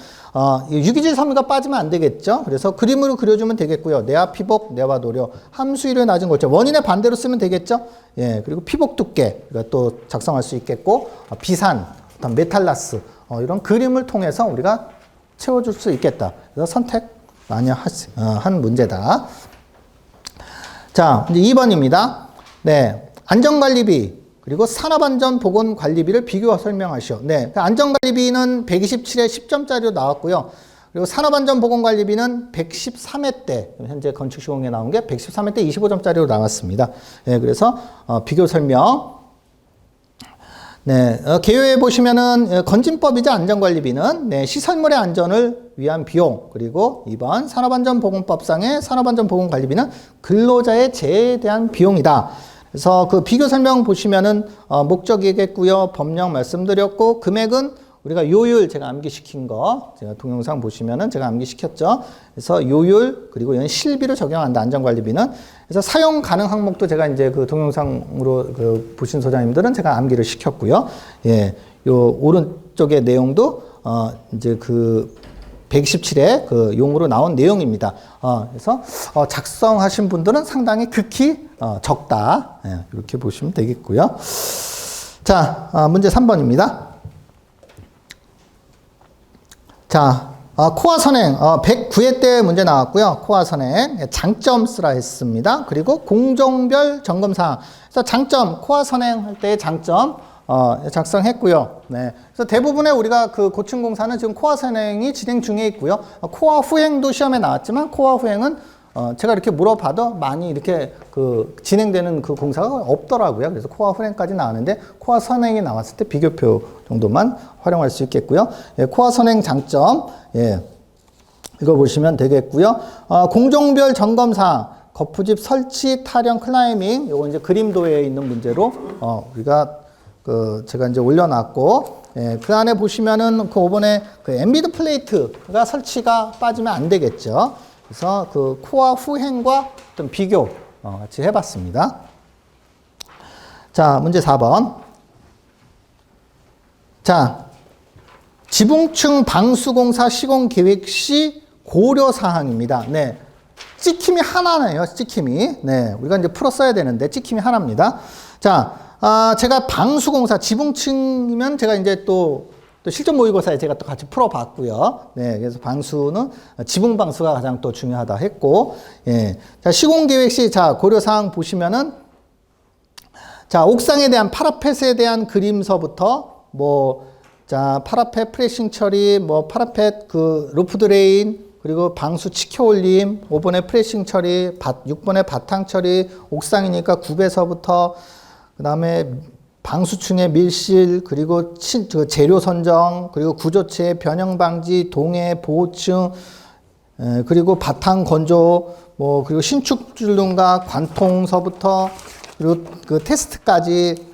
유기질 섬유가 빠지면 안 되겠죠. 그래서 그림으로 그려주면 되겠고요. 내화 피복, 내화 노력, 함수율이 낮은 골재 원인의 반대로 쓰면 되겠죠. 예, 그리고 피복 두께 또 작성할 수 있겠고 비산, 메탈라스 이런 그림을 통해서 우리가 채워줄 수 있겠다. 그래서 선택 많이 한 문제다. 자, 이제 2번입니다. 네, 안전관리비 그리고 산업안전보건관리비를 비교 설명하시오. 네, 안전관리비는 127에 10점짜리로 나왔고요. 그리고 산업안전보건관리비는 113회 때 현재 건축시공에 나온 게 113회 때 25점짜리로 나왔습니다. 네, 그래서 비교 설명. 네, 개요에 보시면은 건진법이자 안전관리비는 네, 시설물의 안전을 위한 비용 그리고 2번 산업안전보건법상의 산업안전보건관리비는 근로자의 재해에 대한 비용이다. 그래서 그 비교 설명 보시면은 목적이겠고요. 법령 말씀드렸고 금액은 우리가 요율 제가 암기시킨 거 제가 동영상 보시면은 제가 암기시켰죠. 그래서 요율 그리고 이런 실비를 적용한다. 안전관리비는. 그래서 사용 가능 항목도 제가 이제 그 동영상으로 보신 소장님들은 제가 암기를 시켰고요. 예, 요 오른쪽의 내용도 이제 그 117회 그 용어로 나온 내용입니다. 그래서 작성하신 분들은 상당히 극히 적다. 예, 이렇게 보시면 되겠고요. 자, 문제 3번입니다. 자, 코어 선행 109회 때 문제 나왔고요. 코어 선행 장점 쓰라 했습니다. 그리고 공종별 점검사항. 그래서 장점 코어 선행 할 때의 장점 작성했고요. 네. 그래서 대부분의 우리가 그 고층공사는 지금 코어 선행이 진행 중에 있고요. 코어 후행도 시험에 나왔지만 코어 후행은 제가 이렇게 물어봐도 많이 이렇게 그 진행되는 그 공사가 없더라고요. 그래서 코어 후행까지 나왔는데 코어 선행이 나왔을 때 비교표 정도만 활용할 수 있겠고요. 예, 코어 선행 장점, 예, 이거 보시면 되겠고요. 공종별 점검사항, 거푸집 설치, 타령, 클라이밍, 요거 이제 그림도에 있는 문제로 우리가 제가 이제 올려놨고, 예, 그 안에 보시면은 그 5번에 그 엠비드 플레이트가 설치가 빠지면 안 되겠죠. 그래서 그 코어 후행과 어떤 비교 같이 해봤습니다. 자, 문제 4번. 자, 지붕층 방수공사 시공 계획 시 고려 사항입니다. 네, 찍힘이 하나네요. 찍힘이. 네, 우리가 이제 풀어 써야 되는데 찍힘이 하나입니다. 자, 제가 방수공사 지붕층이면 제가 이제 또 실전 모의고사에 제가 또 같이 풀어봤고요. 네, 그래서 방수는 지붕 방수가 가장 또 중요하다 했고, 예, 자 시공 계획 시 자 고려 사항 보시면은 자 옥상에 대한 파라펫에 대한 그림서부터 자 파라펫 프레싱 처리, 파라펫 그 로프 드레인 그리고 방수 치켜 올림, 5번에 프레싱 처리, 6번에 바탕 처리, 옥상이니까 굽에서부터 그다음에 방수층의 밀실, 그리고 재료 선정, 그리고 구조체 변형 방지, 동해 보호층, 그리고 바탕 건조, 그리고 신축 줄눈과 관통서부터 그리고 그 테스트까지,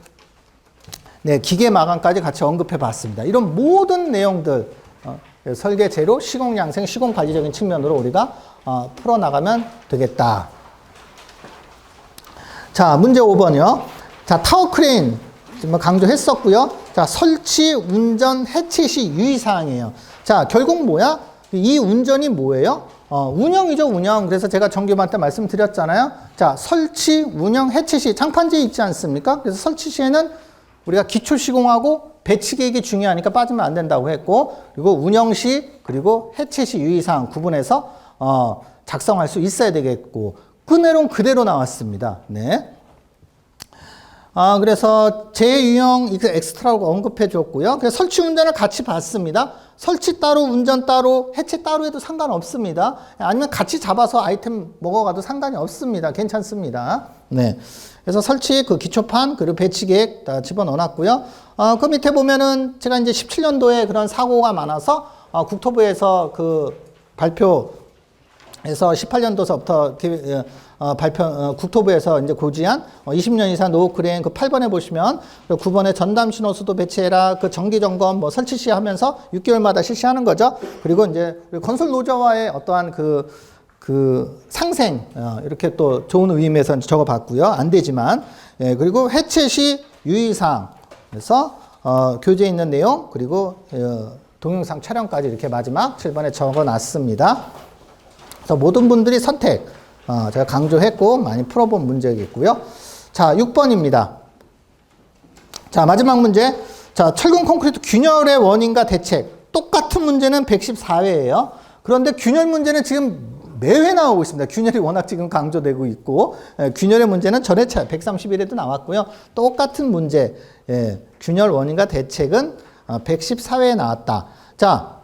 네, 기계 마감까지 같이 언급해 봤습니다. 이런 모든 내용들 설계 재료, 시공 양생, 시공 관리적인 측면으로 우리가 풀어 나가면 되겠다. 자, 문제 5번이요. 자, 타워 크레인 지금 강조했었고요. 자, 설치, 운전, 해체 시 유의사항이에요. 자, 결국 뭐야? 이 운전이 뭐예요? 운영이죠, 운영. 그래서 제가 정규반 때 말씀드렸잖아요. 자, 설치, 운영, 해체 시 장판지에 있지 않습니까? 그래서 설치 시에는 우리가 기초 시공하고 배치 계획이 중요하니까 빠지면 안 된다고 했고, 그리고 운영 시, 그리고 해체 시 유의사항 구분해서 작성할 수 있어야 되겠고, 그 내용 그대로 나왔습니다. 네. 그래서 재유형 엑스트라고 언급해 줬고요. 그래서 설치 운전을 같이 봤습니다. 설치 따로, 운전 따로, 해체 따로 해도 상관없습니다. 아니면 같이 잡아서 아이템 먹어가도 상관이 없습니다. 괜찮습니다. 네. 그래서 설치, 그 기초판, 그리고 배치 계획 다 집어넣어놨고요. 그 밑에 보면은 제가 이제 17년도에 그런 사고가 많아서 국토부에서 그 발표해서 18년도서부터 국토부에서 이제 고지한 20년 이상 노후 크레인 그 8번에 보시면 9번에 전담 신호수도 배치해라. 그 정기 점검 뭐 설치 시 하면서 6개월마다 실시하는 거죠. 그리고 이제 건설 노조와의 어떠한 그 상생 이렇게 또 좋은 의미에서 적어봤고요. 안 되지만 그리고 해체 시 유의사항 그래서 교재에 있는 내용 그리고 동영상 촬영까지 이렇게 마지막 7번에 적어놨습니다. 그래서 모든 분들이 선택 제가 강조했고 많이 풀어본 문제겠고요. 자 6번입니다. 자 마지막 문제. 자 철근 콘크리트 균열의 원인과 대책 똑같은 문제는 114회예요. 그런데 균열 문제는 지금 매회 나오고 있습니다. 균열이 워낙 지금 강조되고 있고 균열의 문제는 전회차 131회도 나왔고요. 똑같은 문제 균열 원인과 대책은 114회에 나왔다. 자,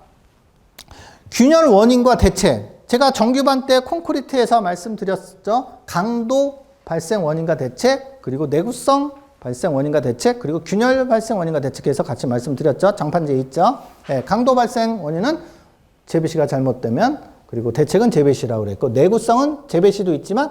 균열 원인과 대책 제가 정규반 때 콘크리트에서 말씀드렸죠. 강도 발생 원인과 대책 그리고 내구성 발생 원인과 대책 그리고 균열 발생 원인과 대책에서 같이 말씀드렸죠. 장판지에 있죠. 강도 발생 원인은 재배시가 잘못되면 그리고 대책은 재배시라고 그랬고 내구성은 재배시도 있지만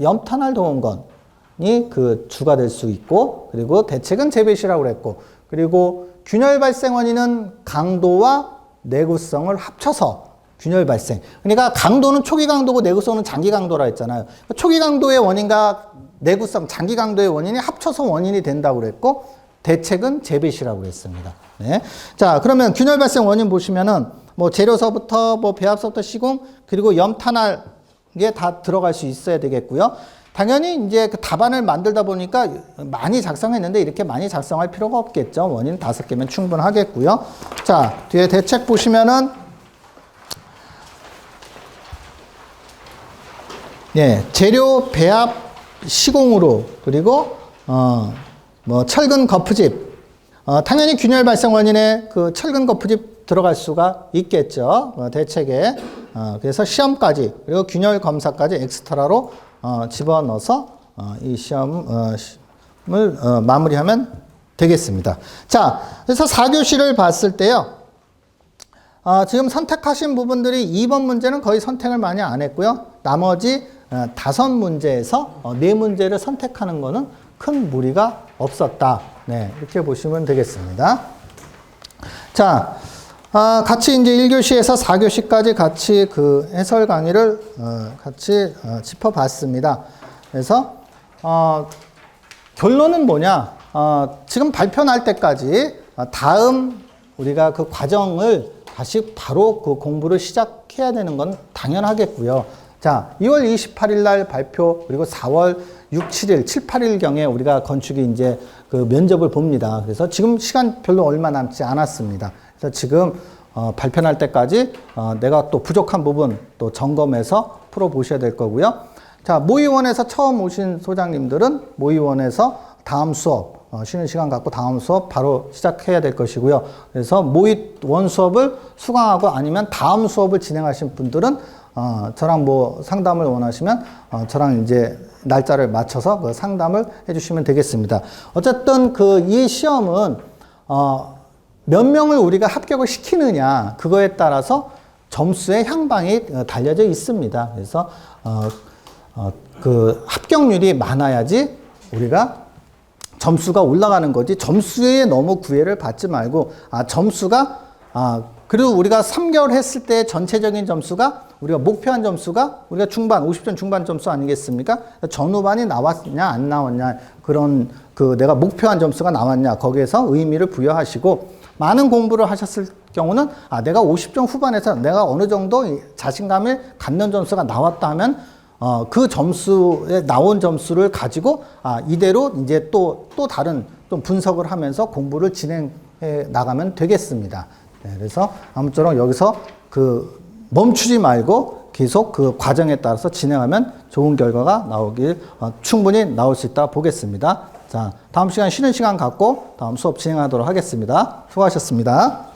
염탄할 동원건이 그 주가 될 수 있고 그리고 대책은 재배시라고 그랬고 그리고 균열 발생 원인은 강도와 내구성을 합쳐서 균열 발생. 그러니까 강도는 초기 강도고 내구성은 장기 강도라 했잖아요. 초기 강도의 원인과 내구성, 장기 강도의 원인이 합쳐서 원인이 된다고 그랬고 대책은 재배시라고 그랬습니다. 네. 자, 그러면 균열 발생 원인 보시면은 뭐 재료서부터 뭐 배합서부터 시공 그리고 염탄할 게 다 들어갈 수 있어야 되겠고요. 당연히 이제 그 답안을 만들다 보니까 많이 작성했는데 이렇게 많이 작성할 필요가 없겠죠. 원인 5개면 충분하겠고요. 자, 뒤에 대책 보시면은 재료 배합 시공으로 그리고 뭐 철근 거푸집 당연히 균열 발생 원인에 그 철근 거푸집 들어갈 수가 있겠죠. 대책에. 그래서 시험까지 그리고 균열 검사까지 엑스트라로 집어넣어서 이 시험을 마무리하면 되겠습니다. 자, 그래서 4교시를 봤을 때요. 지금 선택하신 부분들이 2번 문제는 거의 선택을 많이 안 했고요. 나머지 5문제에서 4문제를 선택하는 거는 큰 무리가 없었다. 네, 이렇게 보시면 되겠습니다. 자, 같이 이제 1교시에서 4교시까지 같이 그 해설 강의를 같이 짚어봤습니다. 그래서 결론은 뭐냐? 지금 발표 날 때까지 다음 우리가 그 과정을 다시 바로 그 공부를 시작해야 되는 건 당연하겠고요. 자, 2월 28일 날 발표 그리고 4월 6, 7일, 7, 8일경에 우리가 건축이 이제 그 면접을 봅니다. 그래서 지금 시간 별로 얼마 남지 않았습니다. 그래서 지금 발표 날 때까지 내가 또 부족한 부분 또 점검해서 풀어보셔야 될 거고요. 자, 모의원에서 처음 오신 소장님들은 모의원에서 다음 수업, 쉬는 시간 갖고 다음 수업 바로 시작해야 될 것이고요. 그래서 모의원 수업을 수강하고 아니면 다음 수업을 진행하신 분들은 저랑 뭐 상담을 원하시면 저랑 이제 날짜를 맞춰서 그 상담을 해주시면 되겠습니다. 어쨌든 이 시험은 몇 명을 우리가 합격을 시키느냐 그거에 따라서 점수의 향방이 달려져 있습니다. 그래서 그 합격률이 많아야지 우리가 점수가 올라가는 거지 점수에 너무 구애를 받지 말고 점수가 그리고 우리가 3개월 했을 때 전체적인 점수가 우리가 목표한 점수가 우리가 중반 50점 중반 점수 아니겠습니까? 전후반이 나왔냐 안 나왔냐 그런 그 내가 목표한 점수가 나왔냐 거기에서 의미를 부여하시고 많은 공부를 하셨을 경우는 내가 50점 후반에서 내가 어느 정도 자신감을 갖는 점수가 나왔다 하면 그 점수에 나온 점수를 가지고 이대로 이제 또 다른 좀 분석을 하면서 공부를 진행해 나가면 되겠습니다. 네, 그래서 아무쪼록 여기서 멈추지 말고 계속 그 과정에 따라서 진행하면 좋은 결과가 나오길 충분히 나올 수 있다 보겠습니다. 자, 다음 시간 쉬는 시간 갖고 다음 수업 진행하도록 하겠습니다. 수고하셨습니다.